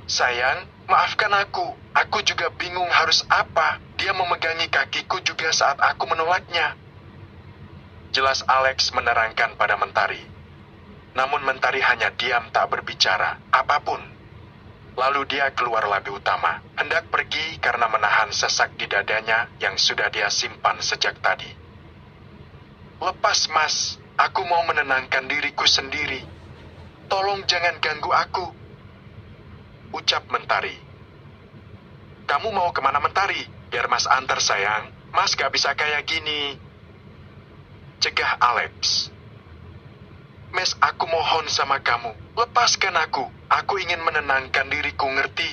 "Sayang, maafkan aku. Aku juga bingung harus apa. Dia memegangi kakiku juga saat aku menolaknya," jelas Alex menerangkan pada Mentari. Namun Mentari hanya diam tak berbicara apapun. Lalu dia keluar labi utama, hendak pergi karena menahan sesak di dadanya yang sudah dia simpan sejak tadi. "Lepas Mas, aku mau menenangkan diriku sendiri. Tolong jangan ganggu aku," ucap Mentari. "Kamu mau kemana Mentari? Biar Mas antar sayang. Mas gak bisa kayak gini," cegah Alex. Mes, aku mohon sama kamu, lepaskan aku. Aku ingin menenangkan diriku, ngerti?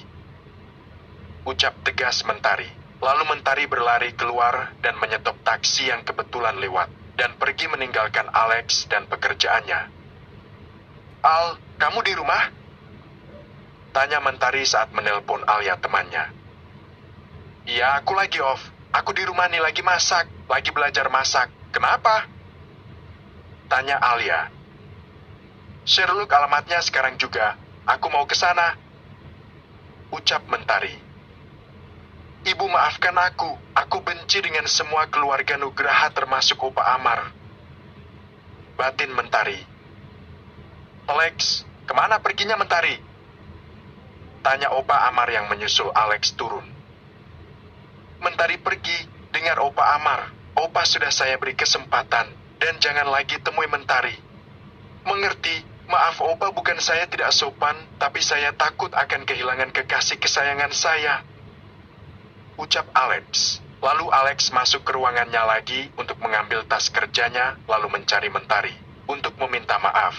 Ucap tegas Mentari. Lalu Mentari berlari keluar dan menyetop taksi yang kebetulan lewat, dan pergi meninggalkan Alex dan pekerjaannya. Al, kamu di rumah? Tanya Mentari saat menelpon Alia temannya. Iya, aku lagi off. Aku di rumah nih lagi masak, lagi belajar masak. Kenapa? Tanya Alia. Sherlock, alamatnya sekarang juga. Aku mau ke sana. Ucap Mentari. Ibu, maafkan aku. Aku benci dengan semua keluarga Nugraha termasuk Opa Amar. Batin Mentari. Alex, kemana perginya Mentari? Tanya Opa Amar yang menyusul Alex turun. Mentari pergi, dengar Opa Amar. Opa sudah saya beri kesempatan, dan jangan lagi temui Mentari. Mengerti? Maaf Opa, bukan saya tidak sopan, tapi saya takut akan kehilangan kekasih kesayangan saya. Ucap Alex. Lalu Alex masuk ke ruangannya lagi untuk mengambil tas kerjanya, lalu mencari Mentari untuk meminta maaf.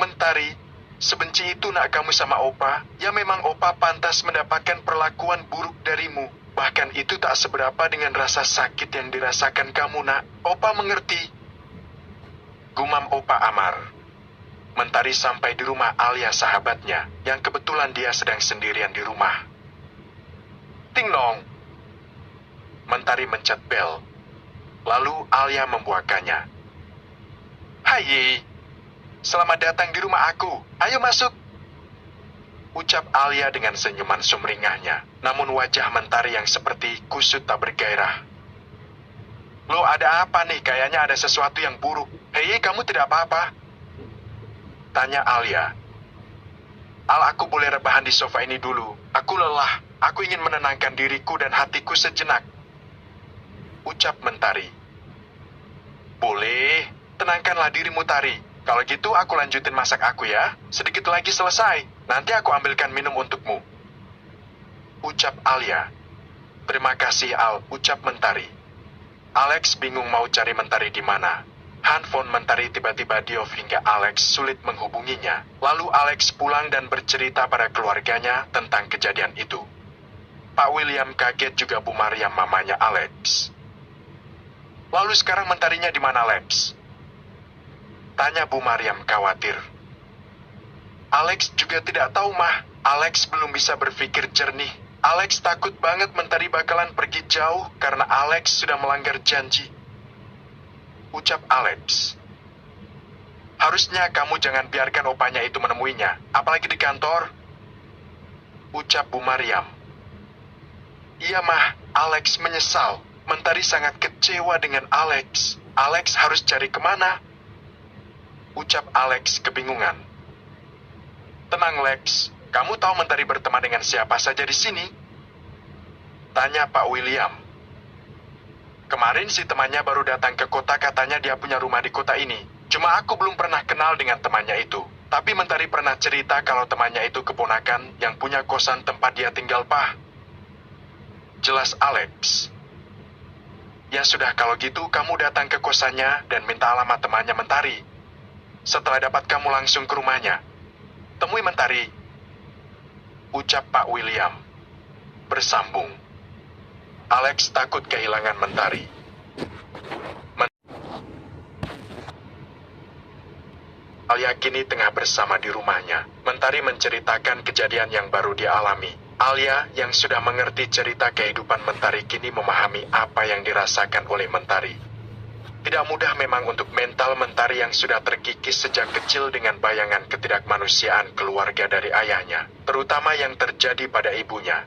Mentari, sebenci itu nak kamu sama Opa, ya memang Opa pantas mendapatkan perlakuan buruk darimu. Bahkan itu tak seberapa dengan rasa sakit yang dirasakan kamu nak. Opa mengerti. Gumam Opa Amar. Mentari sampai di rumah Alia sahabatnya, yang kebetulan dia sedang sendirian di rumah. Ting nong. Mentari mencet bel. Lalu Alia membukakannya. Hai, selamat datang di rumah aku. Ayo masuk. Ucap Alia dengan senyuman sumringahnya. Namun wajah Mentari yang seperti kusut tak bergairah. Lo ada apa nih? Kayaknya ada sesuatu yang buruk. Hei, kamu tidak apa-apa? Tanya Alia. Al, aku boleh rebahan di sofa ini dulu. Aku lelah. Aku ingin menenangkan diriku dan hatiku sejenak. Ucap Mentari. Boleh. Tenangkanlah dirimu, Tari. Kalau gitu aku lanjutin masak aku ya. Sedikit lagi selesai. Nanti aku ambilkan minum untukmu. Ucap Alia. Terima kasih Al, ucap Mentari. Alex bingung mau cari Mentari di mana. Handphone Mentari tiba-tiba di-off hingga Alex sulit menghubunginya. Lalu Alex pulang dan bercerita pada keluarganya tentang kejadian itu. Pak William kaget, juga Bu Mariam, mamanya Alex. Lalu sekarang Mentarinya di mana, Alex? Tanya Bu Mariam khawatir. Alex juga tidak tahu, Mah. Alex belum bisa berpikir jernih. Alex takut banget Mentari bakalan pergi jauh karena Alex sudah melanggar janji. Ucap Alex. Harusnya kamu jangan biarkan opanya itu menemuinya, apalagi di kantor. Ucap Bu Mariam. Iya, Mah. Alex menyesal. Mentari sangat kecewa dengan Alex. Alex harus cari kemana? Ucap Alex kebingungan. Tenang, Lex. Kamu tahu Mentari berteman dengan siapa saja di sini? Tanya Pak William. Kemarin si temannya baru datang ke kota, katanya dia punya rumah di kota ini. Cuma aku belum pernah kenal dengan temannya itu. Tapi Mentari pernah cerita kalau temannya itu keponakan yang punya kosan tempat dia tinggal, Pak. Jelas Alex. Ya sudah, kalau gitu kamu datang ke kosannya dan minta alamat temannya Mentari. Setelah dapat kamu langsung ke rumahnya. Temui Mentari. Ucap Pak William. Bersambung. Alex takut kehilangan Mentari. Alia kini tengah bersama di rumahnya. Mentari menceritakan kejadian yang baru dia alami. Alia yang sudah mengerti cerita kehidupan Mentari kini memahami apa yang dirasakan oleh Mentari. Tidak mudah memang untuk mental Mentari yang sudah terkikis sejak kecil dengan bayangan ketidakmanusiaan keluarga dari ayahnya, terutama yang terjadi pada ibunya.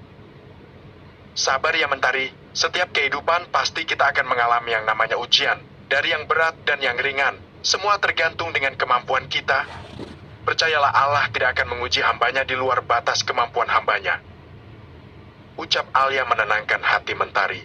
Sabar ya Mentari, setiap kehidupan pasti kita akan mengalami yang namanya ujian, dari yang berat dan yang ringan. Semua tergantung dengan kemampuan kita. Percayalah Allah tidak akan menguji hambanya di luar batas kemampuan hambanya. Ucap Alia menenangkan hati Mentari.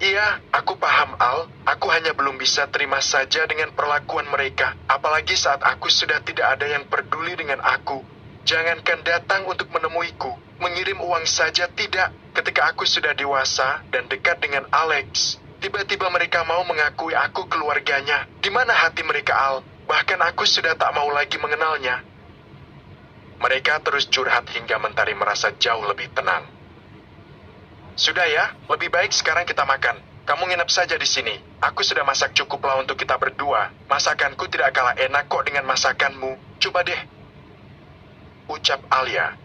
Iya, aku paham Al. Aku hanya belum bisa terima saja dengan perlakuan mereka. Apalagi saat aku sudah tidak ada yang peduli dengan aku. Jangankan datang untuk menemuiku, mengirim uang saja tidak. Ketika aku sudah dewasa dan dekat dengan Alex, Tiba-tiba mereka mau mengakui aku keluarganya. Di mana hati mereka, Al? Bahkan aku sudah tak mau lagi mengenalnya. Mereka terus curhat hingga Mentari merasa jauh lebih tenang. Sudah ya, lebih baik sekarang kita makan. Kamu nginep saja di sini. Aku sudah masak cukuplah untuk kita berdua. Masakanku tidak kalah enak kok dengan masakanmu. Coba deh. Ucap Alia.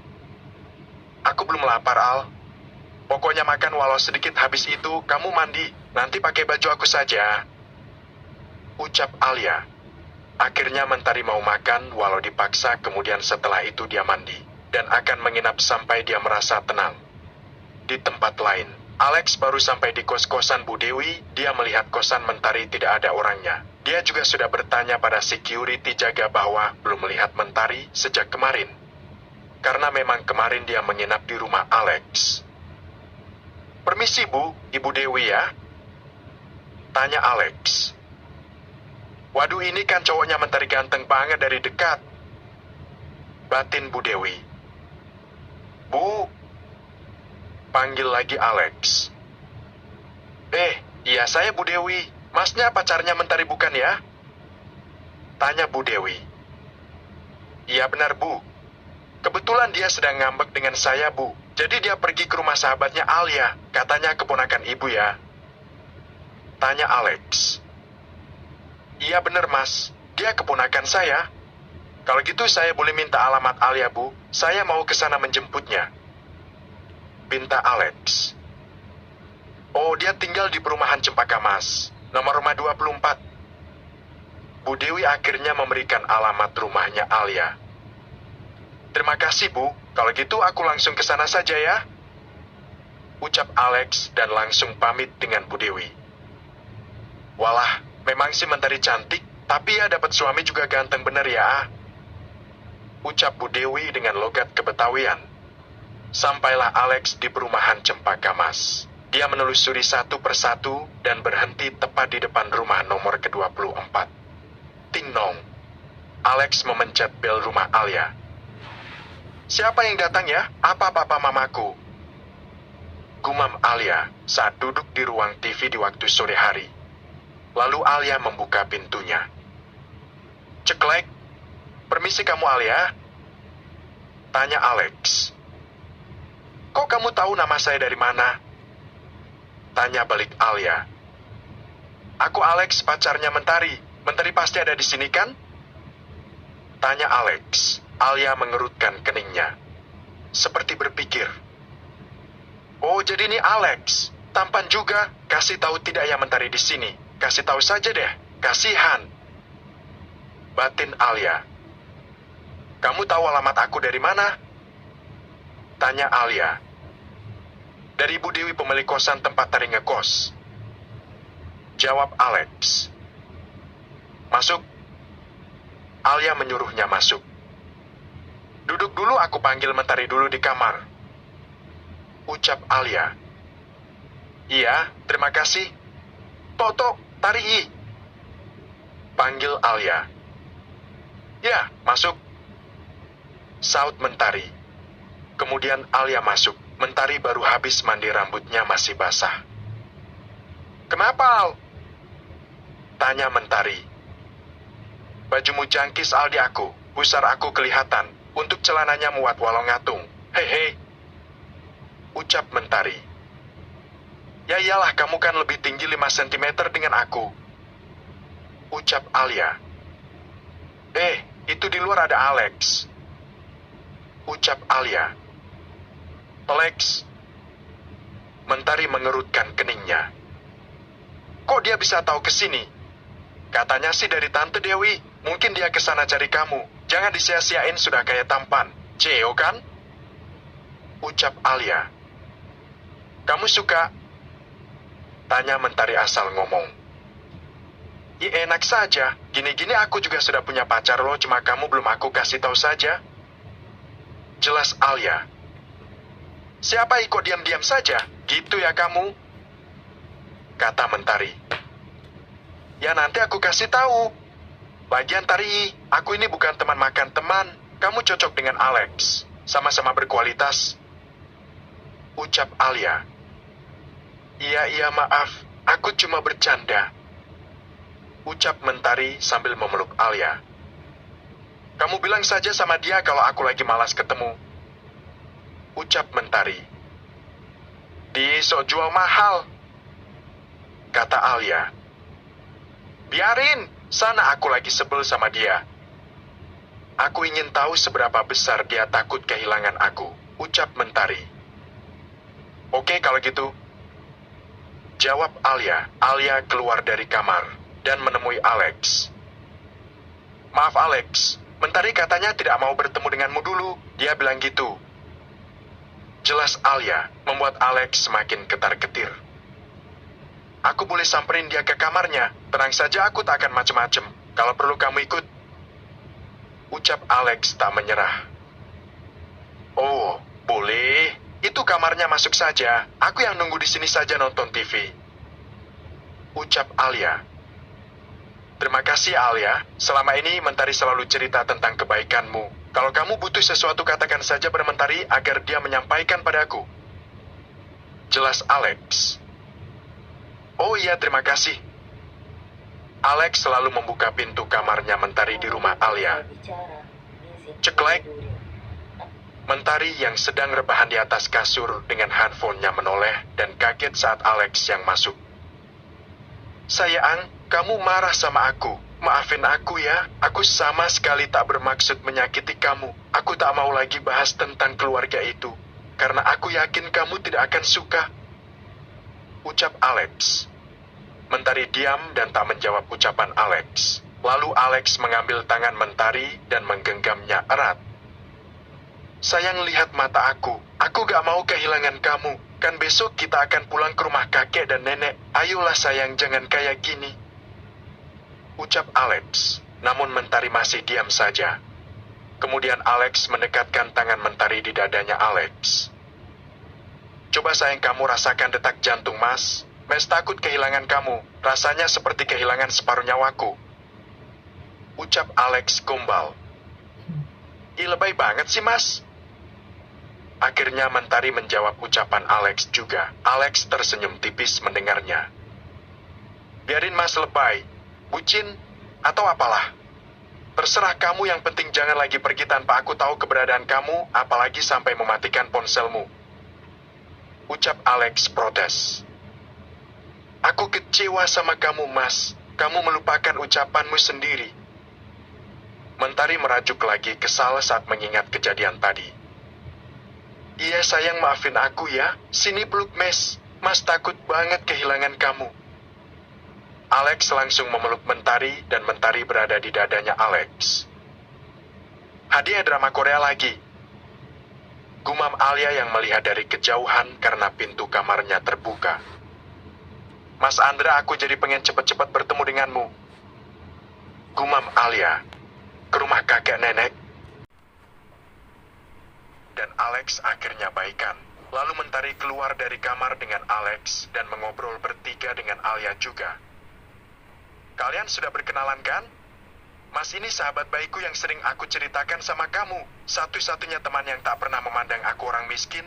Aku belum lapar, Al. Pokoknya makan walau sedikit, habis itu kamu mandi. Nanti pakai baju aku saja. Ucap Alia. Akhirnya Mentari mau makan walau dipaksa, kemudian setelah itu dia mandi. Dan akan menginap sampai dia merasa tenang. Di tempat lain, Alex baru sampai di kos-kosan Bu Dewi. Dia melihat kosan Mentari tidak ada orangnya. Dia juga sudah bertanya pada security jaga bahwa belum melihat Mentari sejak kemarin. Karena memang kemarin dia menginap di rumah Alex. Permisi Bu, Ibu Dewi ya? Tanya Alex. Waduh, ini kan cowoknya Mentari ganteng banget dari dekat. Batin Bu Dewi. Bu. Panggil lagi Alex. Iya saya Bu Dewi. Masnya pacarnya Mentari bukan ya? Tanya Bu Dewi. Iya benar Bu. Kebetulan dia sedang ngambek dengan saya Bu. Jadi dia pergi ke rumah sahabatnya Alia. Katanya keponakan ibu ya. Tanya Alex. Iya benar Mas. Dia keponakan saya. Kalau gitu saya boleh minta alamat Alia Bu. Saya mau ke sana menjemputnya. Pinta Alex. Oh, dia tinggal di perumahan Cempaka Mas, nomor rumah 24. Bu Dewi akhirnya memberikan alamat rumahnya Alia. Terima kasih Bu, kalau gitu aku langsung ke sana saja ya. Ucap Alex dan langsung pamit dengan Bu Dewi. Walah, memang sih Mentari cantik, tapi ya dapat suami juga ganteng bener ya. Ucap Bu Dewi dengan logat Kebetawian. Sampailah Alex di perumahan Cempaka Mas. Dia menelusuri satu persatu dan berhenti tepat di depan rumah nomor ke-24. Ting nong. Alex memencet bel rumah Alia. Siapa yang datang ya? Apa papa mamaku? Gumam Alia saat duduk di ruang TV di waktu sore hari. Lalu Alia membuka pintunya. Ceklek. Permisi kamu Alia? Tanya Alex. Kok kamu tahu nama saya dari mana? Tanya balik Alia. Aku Alex, pacarnya Mentari. Mentari pasti ada di sini kan? Tanya Alex. Alia mengerutkan keningnya. Seperti berpikir. Oh, jadi ini Alex. Tampan juga. Kasih tahu tidak ya Mentari di sini. Kasih tahu saja deh. Kasihan. Batin Alia. Kamu tahu alamat aku dari mana? Tanya Alia. Dari Ibu Dewi pemilik kosan tempat Tari ngekos. Jawab Alex. Masuk. Alia menyuruhnya masuk. Duduk dulu, aku panggil Mentari dulu di kamar. Ucap Alia. Iya, terima kasih. Tok, Tari. Panggil Alia. Ya, masuk. Saut Mentari. Kemudian Alia masuk. Mentari baru habis mandi, rambutnya masih basah. Kenapa, Al? Tanya Mentari. Bajumu jangkis, Al, di aku. Pusar aku kelihatan. Untuk celananya muat walau ngatung. Hehe. Ucap Mentari. Ya iyalah, kamu kan lebih tinggi 5 cm dengan aku. Ucap Alia. Itu di luar ada Alex. Ucap Alia. Alex. Mentari mengerutkan keningnya. Kok dia bisa tahu ke sini? Katanya sih dari Tante Dewi. Mungkin dia ke sana cari kamu. Jangan disia-siain, sudah kayak tampan. CEO kan? Ucap Alia. Kamu suka? Tanya Mentari asal ngomong. Ya enak saja. Gini-gini aku juga sudah punya pacar loh, cuma kamu belum aku kasih tahu saja. Jelas Alia. Siapa ikut diam-diam saja? Gitu ya kamu? Kata Mentari. Ya nanti aku kasih tahu. Bagian Tari, aku ini bukan teman makan teman. Kamu cocok dengan Alex. Sama-sama berkualitas. Ucap Alia. Iya maaf. Aku cuma bercanda, ucap Mentari sambil memeluk Alia. Kamu bilang saja sama dia kalau aku lagi malas ketemu, ucap Mentari. Dia sok jual mahal, kata Alia. Biarin, sana aku lagi sebel sama dia. Aku ingin tahu seberapa besar dia takut kehilangan aku, ucap Mentari. Oke kalau gitu, jawab Alia. Alia keluar dari kamar dan menemui Alex. Maaf Alex, Mentari katanya tidak mau bertemu denganmu dulu. Dia bilang gitu. Jelas Alia membuat Alex semakin ketar-ketir. Aku boleh samperin dia ke kamarnya. Tenang saja, aku tak akan macem-macem. Kalau perlu kamu ikut, ucap Alex tak menyerah. Oh, boleh. Itu kamarnya, masuk saja. Aku yang nunggu di sini saja nonton TV, ucap Alia. Terima kasih Alia. Selama ini Mentari selalu cerita tentang kebaikanmu. Kalau kamu butuh sesuatu katakan saja pada Mentari agar dia menyampaikan padaku, jelas Alex. Oh iya, terima kasih. Alex selalu membuka pintu kamarnya Mentari di rumah Alia. Ceklek. Mentari yang sedang rebahan di atas kasur dengan handphonenya menoleh dan kaget saat Alex yang masuk. Sayang, kamu marah sama aku. Maafin aku ya, aku sama sekali tak bermaksud menyakiti kamu. Aku tak mau lagi bahas tentang keluarga itu, karena aku yakin kamu tidak akan suka, ucap Alex. Mentari diam dan tak menjawab ucapan Alex. Lalu Alex mengambil tangan Mentari dan menggenggamnya erat. Sayang, lihat mata aku gak mau kehilangan kamu. Kan besok kita akan pulang ke rumah kakek dan nenek. Ayolah sayang, jangan kayak gini, ucap Alex. Namun Mentari masih diam saja. Kemudian Alex mendekatkan tangan Mentari di dadanya Alex. Coba sayang, kamu rasakan detak jantung Mas. Mas takut kehilangan kamu. Rasanya seperti kehilangan separuh nyawaku, ucap Alex gombal. Ih, lebay banget sih Mas. Akhirnya Mentari menjawab ucapan Alex juga. Alex tersenyum tipis mendengarnya. Biarin Mas lebay, bucin, atau apalah. Terserah kamu, yang penting jangan lagi pergi tanpa aku tahu keberadaan kamu, apalagi sampai mematikan ponselmu, ucap Alex protes. Aku kecewa sama kamu Mas. Kamu melupakan ucapanmu sendiri. Mentari merajuk lagi kesal saat mengingat kejadian tadi. Iya sayang, maafin aku ya. Sini peluk Mas. Mas takut banget kehilangan kamu. Alex langsung memeluk Mentari dan Mentari berada di dadanya Alex. Hadiah drama Korea lagi, gumam Alia yang melihat dari kejauhan karena pintu kamarnya terbuka. Mas Andra, aku jadi pengen cepat-cepat bertemu denganmu, gumam Alia. Ke rumah kakek nenek. Dan Alex akhirnya baikan. Lalu Mentari keluar dari kamar dengan Alex dan mengobrol bertiga dengan Alia juga. Kalian sudah berkenalan kan? Mas ini sahabat baikku yang sering aku ceritakan sama kamu. Satu-satunya teman yang tak pernah memandang aku orang miskin.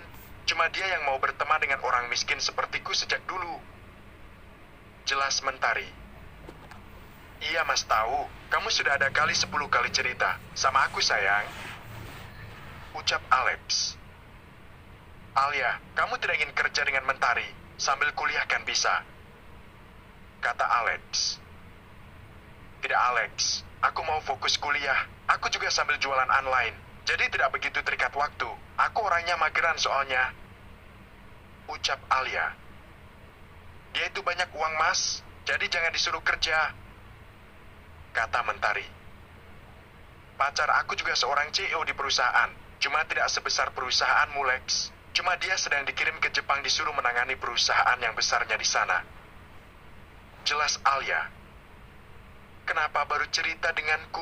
Cuma dia yang mau berteman dengan orang miskin sepertiku sejak dulu, jelas Mentari. Iya Mas tahu, kamu sudah ada kali 10 kali cerita sama aku sayang, ucap Alex. Alia, kamu tidak ingin kerja dengan Mentari, sambil kuliah kan bisa, kata Alex. Tidak Alex, aku mau fokus kuliah, aku juga sambil jualan online, jadi tidak begitu terikat waktu, aku orangnya mageran soalnya, ucap Alia. Dia itu banyak uang Mas, jadi jangan disuruh kerja, kata Mentari. Pacar aku juga seorang CEO di perusahaan, cuma tidak sebesar perusahaanmu Lex. Cuma dia sedang dikirim ke Jepang disuruh menangani perusahaan yang besarnya di sana, jelas Alia. Kenapa baru cerita denganku,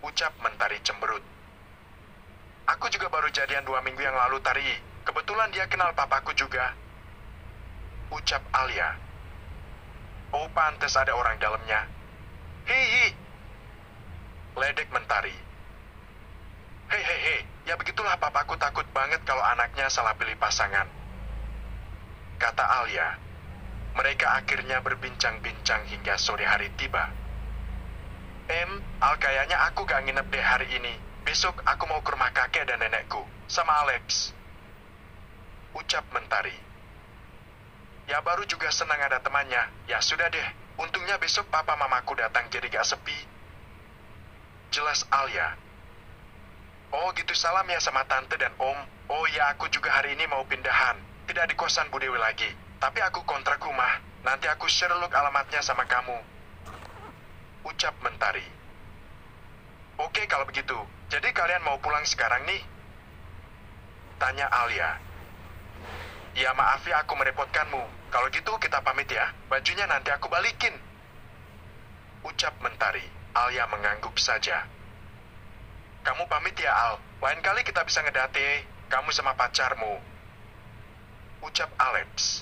ucap Mentari cemberut. Aku juga baru jadian 2 minggu yang lalu Tari, kebetulan dia kenal papaku juga, ucap Alia. Oh pantes ada orang dalamnya. Hihi, ledek Mentari. Hei, ya begitulah papaku takut banget kalau anaknya salah pilih pasangan, kata Alia. Mereka akhirnya berbincang-bincang hingga sore hari tiba. Al, kayaknya aku gak nginep deh hari ini. Besok aku mau ke rumah kakek dan nenekku, sama Alex. Ucap Mentari. Ya baru juga senang ada temannya. Ya sudah deh, untungnya besok papa mamaku datang jadi gak sepi. Jelas Alia. Oh gitu, salam ya sama tante dan om. Oh ya, aku juga hari ini mau pindahan. Tidak di kosan Bu Dewi lagi, tapi aku kontrak rumah. Nanti aku share look alamatnya sama kamu. Ucap Mentari. Oke kalau begitu, jadi kalian mau pulang sekarang nih? Tanya Alia. Ya maaf ya aku merepotkanmu. Kalau gitu kita pamit ya, bajunya nanti aku balikin. Ucap Mentari. Alia mengangguk saja. Kamu pamit ya Al, lain kali kita bisa ngedate, kamu sama pacarmu. Ucap Alex.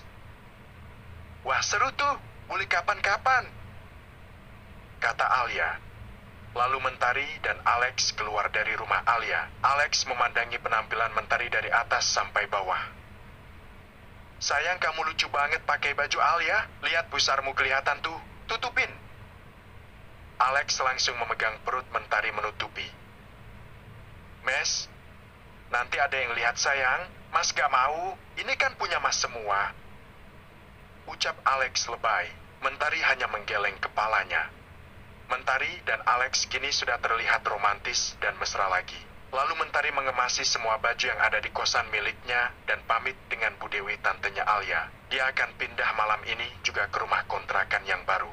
Wah seru tuh, boleh kapan-kapan. Kata Alia. Lalu Mentari dan Alex keluar dari rumah Alia. Alex memandangi penampilan Mentari dari atas sampai bawah. Sayang, kamu lucu banget pakai baju Alia. Lihat pusarmu kelihatan tuh, tutupin. Alex langsung memegang perut Mentari menutupi. Mes, nanti ada yang lihat sayang. Mas gak mau, ini kan punya mas semua. Ucap Alex lebay. Mentari hanya menggeleng kepalanya. Mentari dan Alex kini sudah terlihat romantis dan mesra lagi. Lalu Mentari mengemasi semua baju yang ada di kosan miliknya dan pamit dengan Bu Dewi tantenya Alia. Dia akan pindah malam ini juga ke rumah kontrakan yang baru.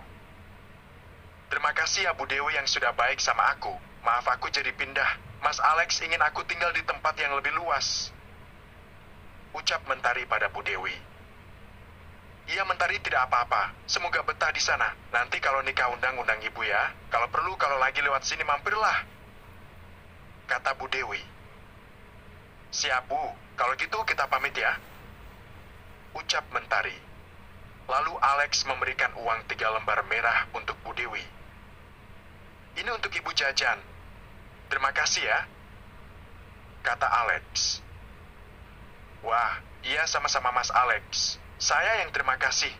Terima kasih ya Bu Dewi yang sudah baik sama aku. Maaf aku jadi pindah. Mas Alex ingin aku tinggal di tempat yang lebih luas. Ucap Mentari pada Bu Dewi. Iya Mentari, tidak apa-apa. Semoga betah di sana. Nanti kalau nikah undang-undang ibu ya. Kalau perlu kalau lagi lewat sini mampirlah. Kata Bu Dewi. Siap Bu, kalau gitu kita pamit ya. Ucap Mentari. Lalu Alex memberikan uang 3 lembar merah untuk Bu Dewi. Ini untuk ibu jajan. Terima kasih ya. Kata Alex. Wah, iya sama-sama Mas Alex. Saya yang terima kasih.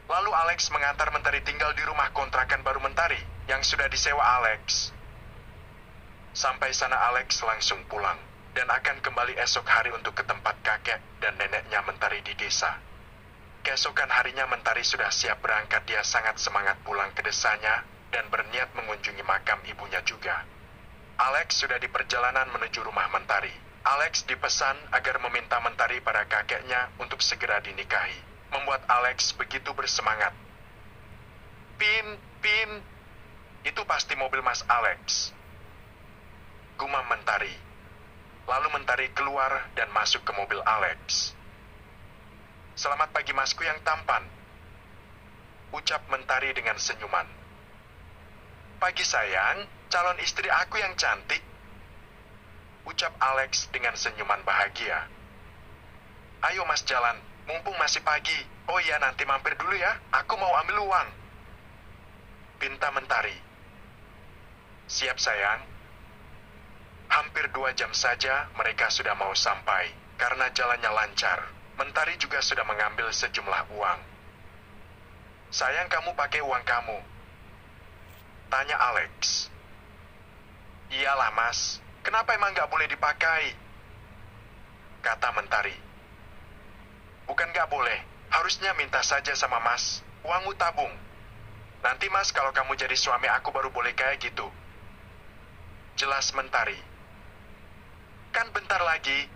Lalu Alex mengantar Mentari tinggal di rumah kontrakan baru Mentari yang sudah disewa Alex. Sampai sana Alex langsung pulang dan akan kembali esok hari untuk ke tempat kakek dan neneknya Mentari di desa. Keesokan harinya Mentari sudah siap berangkat. Dia sangat semangat pulang ke desanya dan berniat mengunjungi makam ibunya juga. Alex sudah di perjalanan menuju rumah Mentari. Alex dipesan agar meminta Mentari pada kakeknya untuk segera dinikahi. Membuat Alex begitu bersemangat. Pin, Pin, itu pasti mobil Mas Alex. Gumam Mentari. Lalu Mentari keluar dan masuk ke mobil Alex. Selamat pagi masku yang tampan. Ucap Mentari dengan senyuman. Pagi sayang, calon istri aku yang cantik. Ucap Alex dengan senyuman bahagia. Ayo mas jalan, mumpung masih pagi. Oh iya nanti mampir dulu ya, aku mau ambil uang. Pinta Mentari. Siap sayang. Hampir 2 jam saja mereka sudah mau sampai. Karena jalannya lancar, Mentari juga sudah mengambil sejumlah uang. Sayang, kamu pakai uang kamu? Tanya Alex. Iyalah mas. Kenapa emang nggak boleh dipakai? Kata Mentari. Bukan nggak boleh, harusnya minta saja sama mas. Uangmu tabung. Nanti mas kalau kamu jadi suami aku baru boleh kayak gitu. Jelas Mentari. Kan bentar lagi.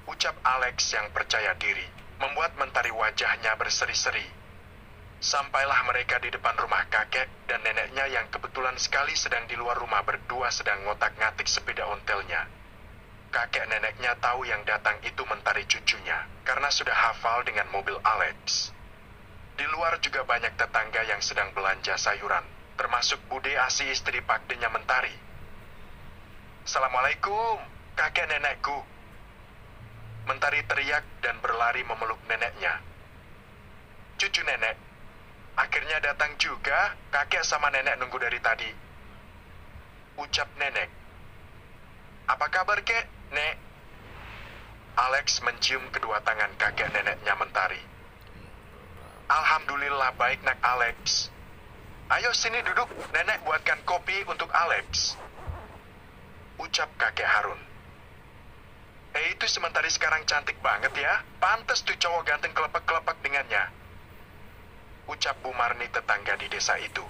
Ucap Alex yang percaya diri, membuat Mentari wajahnya berseri-seri. Sampailah mereka di depan rumah kakek dan neneknya yang kebetulan sekali sedang di luar rumah berdua sedang ngotak-ngatik sepeda ontelnya. Kakek neneknya tahu yang datang itu Mentari cucunya, karena sudah hafal dengan mobil Alex. Di luar juga banyak tetangga yang sedang belanja sayuran, termasuk Bude Asi istri pakdenya Mentari. Assalamualaikum, kakek nenekku. Mentari teriak dan berlari memeluk neneknya. Cucu nenek. Akhirnya datang juga, kakek sama nenek nunggu dari tadi. Ucap nenek. Apa kabar kek, nek? Alex mencium kedua tangan kakek neneknya Mentari. Alhamdulillah baik nak Alex. Ayo sini duduk, nenek buatkan kopi untuk Alex. Ucap kakek Harun. Itu sementari sekarang cantik banget ya. Pantes tuh cowok ganteng kelepek-kelepek dengannya. Ucap Bu Marni tetangga di desa itu.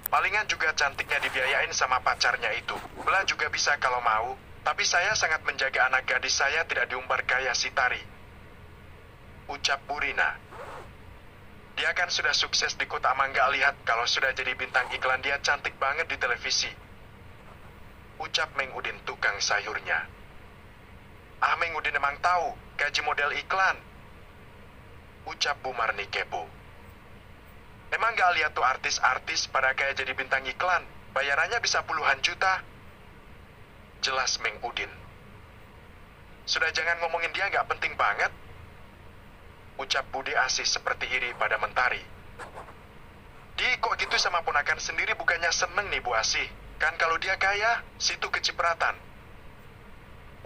Palingan juga cantiknya dibiayain sama pacarnya itu. Bela juga bisa kalau mau. Tapi saya sangat menjaga anak gadis saya tidak diumbar kaya si Tari. Ucap Bu Rina. Dia kan sudah sukses di kota Mangga, lihat kalau sudah jadi bintang iklan dia cantik banget di televisi. Ucap Meng Udin tukang sayurnya. Meng Udin emang tahu gaji model iklan. Ucap Bu Marni kepo. Emang gak lihat tuh artis-artis pada kayak jadi bintang iklan, bayarannya bisa puluhan juta. Jelas Meng Udin. Sudah jangan ngomongin dia gak penting banget. Ucap Budi Asih seperti iri pada Mentari. Di kok gitu sama ponakan sendiri bukannya seneng nih Bu Asih. Kan kalau dia kaya, situ kecipratan.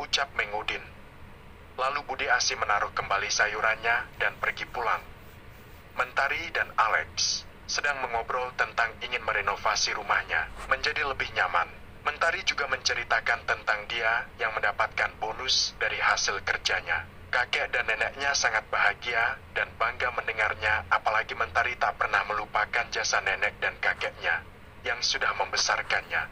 Ucap Meng Udin. Lalu Budi Asih menaruh kembali sayurannya dan pergi pulang. Mentari dan Alex sedang mengobrol tentang ingin merenovasi rumahnya menjadi lebih nyaman. Mentari juga menceritakan tentang dia yang mendapatkan bonus dari hasil kerjanya. Kakek dan neneknya sangat bahagia dan bangga mendengarnya, apalagi Mentari tak pernah melupakan jasa nenek dan kakeknya yang sudah membesarkannya.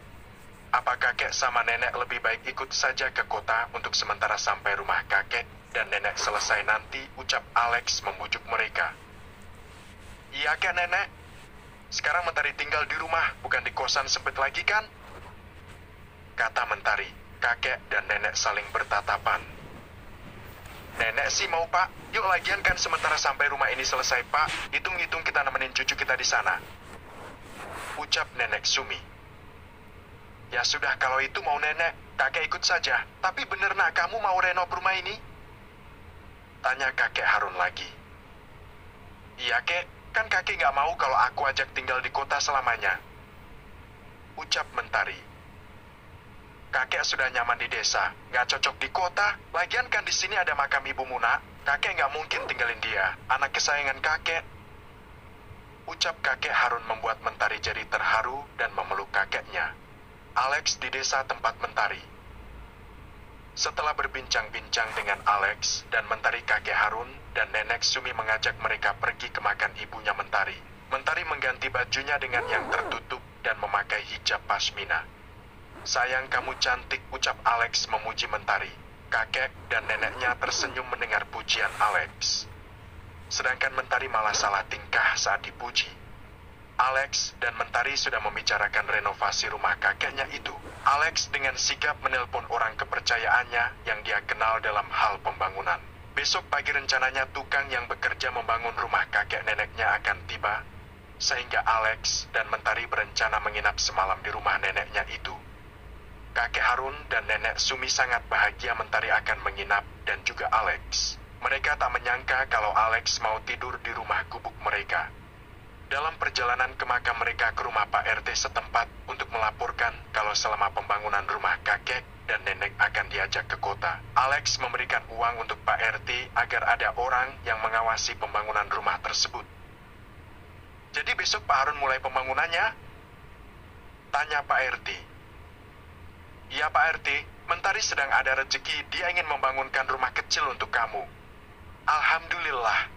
Apa kakek sama nenek lebih baik ikut saja ke kota untuk sementara sampai rumah kakek dan nenek selesai nanti, ucap Alex membujuk mereka. Iya kek nenek, sekarang Mentari tinggal di rumah, bukan di kosan sempit lagi kan? Kata Mentari. Kakek dan nenek saling bertatapan. Nenek sih mau pak, yuk lagian kan sementara sampai rumah ini selesai pak, hitung-hitung kita nemenin cucu kita di sana. Ucap nenek Sumi. Ya sudah kalau itu mau nenek, kakek ikut saja, tapi bener nak kamu mau renov rumah ini? Tanya kakek Harun lagi. Iya kek, kan kakek gak mau kalau aku ajak tinggal di kota selamanya. Ucap Mentari. Kakek sudah nyaman di desa, nggak cocok di kota. Lagian kan di sini ada makam Ibu Muna. Kakek nggak mungkin tinggalin dia, anak kesayangan kakek. Ucap kakek Harun membuat Mentari jadi terharu dan memeluk kakeknya. Alex di desa tempat Mentari. Setelah berbincang-bincang dengan Alex dan Mentari, kakek Harun dan nenek Sumi mengajak mereka pergi ke makam ibunya Mentari. Mentari mengganti bajunya dengan yang tertutup dan memakai hijab pasmina. Sayang kamu cantik, ucap Alex memuji Mentari. Kakek dan neneknya tersenyum mendengar pujian Alex. Sedangkan Mentari malah salah tingkah saat dipuji. Alex dan Mentari sudah membicarakan renovasi rumah kakeknya itu. Alex dengan sigap menelpon orang kepercayaannya yang dia kenal dalam hal pembangunan. Besok pagi rencananya tukang yang bekerja membangun rumah kakek neneknya akan tiba, sehingga Alex dan Mentari berencana menginap semalam di rumah neneknya itu. Kakek Harun dan nenek Sumi sangat bahagia Mentari akan menginap dan juga Alex. Mereka tak menyangka kalau Alex mau tidur di rumah gubuk mereka. Dalam perjalanan ke makam mereka ke rumah Pak RT setempat untuk melaporkan kalau selama pembangunan rumah kakek dan nenek akan diajak ke kota. Alex memberikan uang untuk Pak RT agar ada orang yang mengawasi pembangunan rumah tersebut. Jadi besok Pak Harun mulai pembangunannya? Tanya Pak RT. Iya Pak RT, Mentari sedang ada rezeki, dia ingin membangunkan rumah kecil untuk kamu. Alhamdulillah.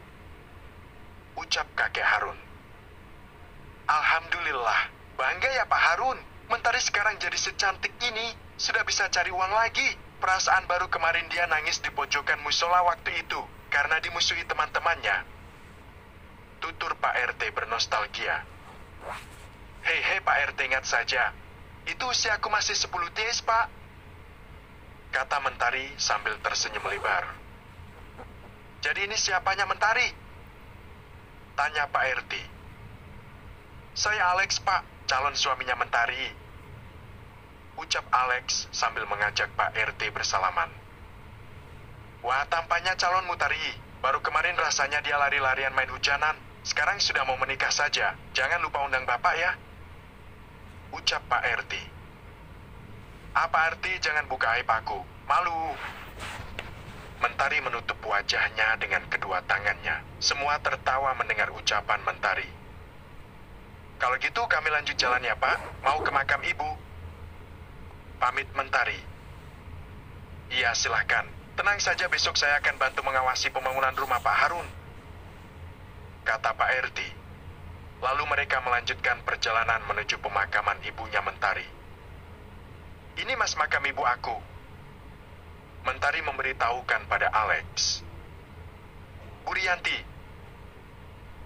Ucap kakek Harun. Alhamdulillah, bangga ya Pak Harun. Mentari sekarang jadi secantik ini, sudah bisa cari uang lagi. Perasaan baru kemarin dia nangis di pojokan musola waktu itu, karena dimusuhi teman-temannya. Tutur Pak RT bernostalgia. Hei Pak RT, ingat saja, itu usiaku masih 10 TS Pak. Kata Mentari sambil tersenyum lebar. Jadi ini siapanya Mentari? Tanya Pak RT. Saya Alex Pak, calon suaminya Mentari. Ucap Alex sambil mengajak Pak RT bersalaman. Wah, tampaknya calon Mutari. Baru kemarin rasanya dia lari-larian main hujanan. Sekarang sudah mau menikah saja. Jangan lupa undang Bapak ya. Ucap Pak RT. Apa RT jangan buka aib aku. Malu. Mentari menutup wajahnya dengan kedua tangannya. Semua tertawa mendengar ucapan Mentari. Kalau gitu kami lanjut jalan ya Pak, mau ke makam ibu. Pamit Mentari. Iya silahkan, tenang saja besok saya akan bantu mengawasi pembangunan rumah Pak Harun, kata Pak RT. Lalu mereka melanjutkan perjalanan menuju pemakaman ibunya Mentari. Ini mas makam ibu aku. Mentari memberitahukan pada Alex. Bu Rianti,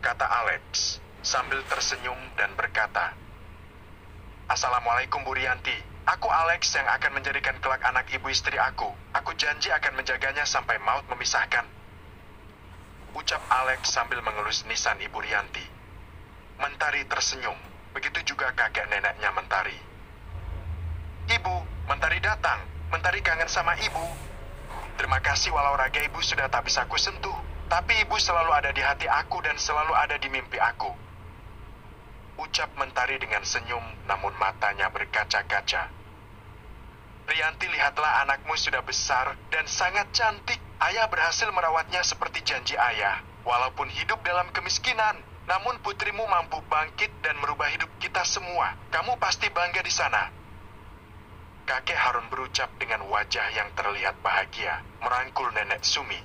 kata Alex sambil tersenyum dan berkata, Assalamualaikum Bu Rianti, aku Alex yang akan menjadikan kelak anak ibu istri aku. Aku janji akan menjaganya sampai maut memisahkan. Ucap Alex sambil mengelus nisan Ibu Rianti. Mentari tersenyum, begitu juga kakek neneknya Mentari. Ibu, Mentari datang. Mentari kangen sama ibu. Terima kasih walau raga ibu sudah tak bisa aku sentuh, tapi ibu selalu ada di hati aku dan selalu ada di mimpi aku. Ucap Mentari dengan senyum, namun matanya berkaca-kaca. Rianti, lihatlah anakmu sudah besar dan sangat cantik. Ayah berhasil merawatnya seperti janji ayah. Walaupun hidup dalam kemiskinan, namun putrimu mampu bangkit dan merubah hidup kita semua. Kamu pasti bangga di sana. Kakek Harun berucap dengan wajah yang terlihat bahagia, merangkul nenek Sumi.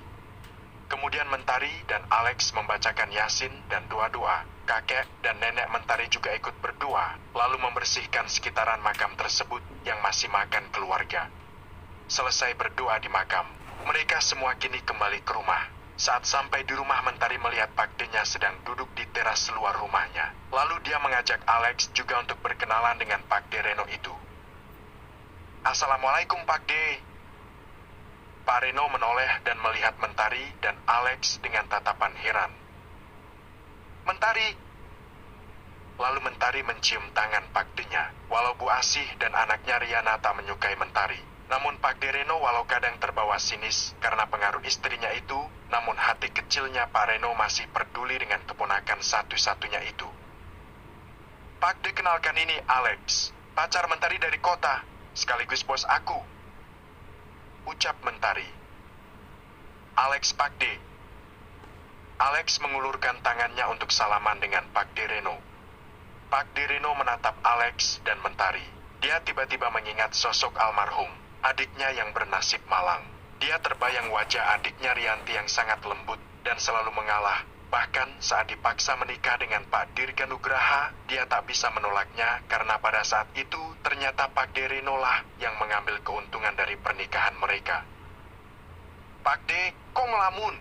Kemudian Mentari dan Alex membacakan Yasin dan doa-doa. Kakek dan nenek Mentari juga ikut berdoa, lalu membersihkan sekitaran makam tersebut yang masih makan keluarga. Selesai berdoa di makam, mereka semua kini kembali ke rumah. Saat sampai di rumah, Mentari melihat Pak D-nya sedang duduk di teras luar rumahnya. Lalu dia mengajak Alex juga untuk berkenalan dengan Pak D Reno itu. Assalamualaikum Pak D. Pak Reno menoleh dan melihat Mentari dan Alex dengan tatapan heran. Mentari. Lalu Mentari mencium tangan Pak D-nya. Walau Bu Asih dan anaknya Riana tak menyukai Mentari, namun Pak D Reno walau kadang terbawa sinis karena pengaruh istrinya itu, namun hati kecilnya Pak Reno masih peduli dengan keponakan satu-satunya itu. Pak D, kenalkan ini Alex, pacar Mentari dari kota, sekaligus bos aku. Ucap Mentari. Alex, Pak D. Alex mengulurkan tangannya untuk salaman dengan Pak D Reno. Pak D Reno menatap Alex dan Mentari. Dia tiba-tiba mengingat sosok almarhum, adiknya yang bernasib malang. Dia terbayang wajah adiknya Rianti yang sangat lembut dan selalu mengalah. Bahkan saat dipaksa menikah dengan Pak Dirga Nugraha, dia tak bisa menolaknya karena pada saat itu ternyata Pak D Reno lah yang mengambil keuntungan dari pernikahan mereka. Pak D, kok ngelamun?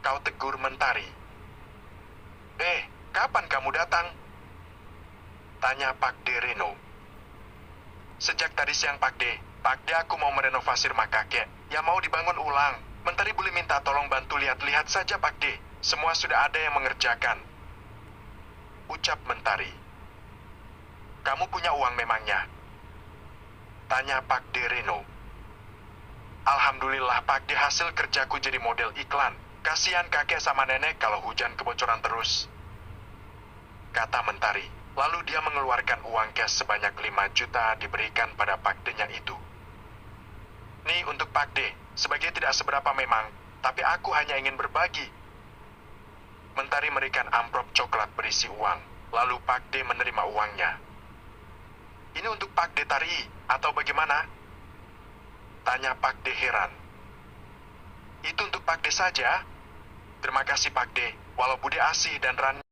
Kau tegur Mentari. Kapan kamu datang? Tanya Pak D Reno. Sejak tadi siang Pak D. Pak D, aku mau merenovasi rumah kakek. Ya mau dibangun ulang. Mentari boleh minta tolong bantu lihat-lihat saja Pak D. Semua sudah ada yang mengerjakan. Ucap Mentari. Kamu punya uang memangnya? Tanya Pak D Reno. Alhamdulillah Pak D, hasil kerjaku jadi model iklan. Kasihan kakek sama nenek kalau hujan kebocoran terus, kata Mentari. Lalu dia mengeluarkan uang cash sebanyak 5 juta diberikan pada Pak D-nya itu. Nih untuk Pak D, sebagai tidak seberapa memang, tapi aku hanya ingin berbagi. Mentari memberikan amplop coklat berisi uang, lalu Pak D menerima uangnya. Ini untuk Pak D Tari, atau bagaimana? Tanya Pak D heran. Itu untuk Pak D saja? Terima kasih Pak D, walau Bude Asih dan Ran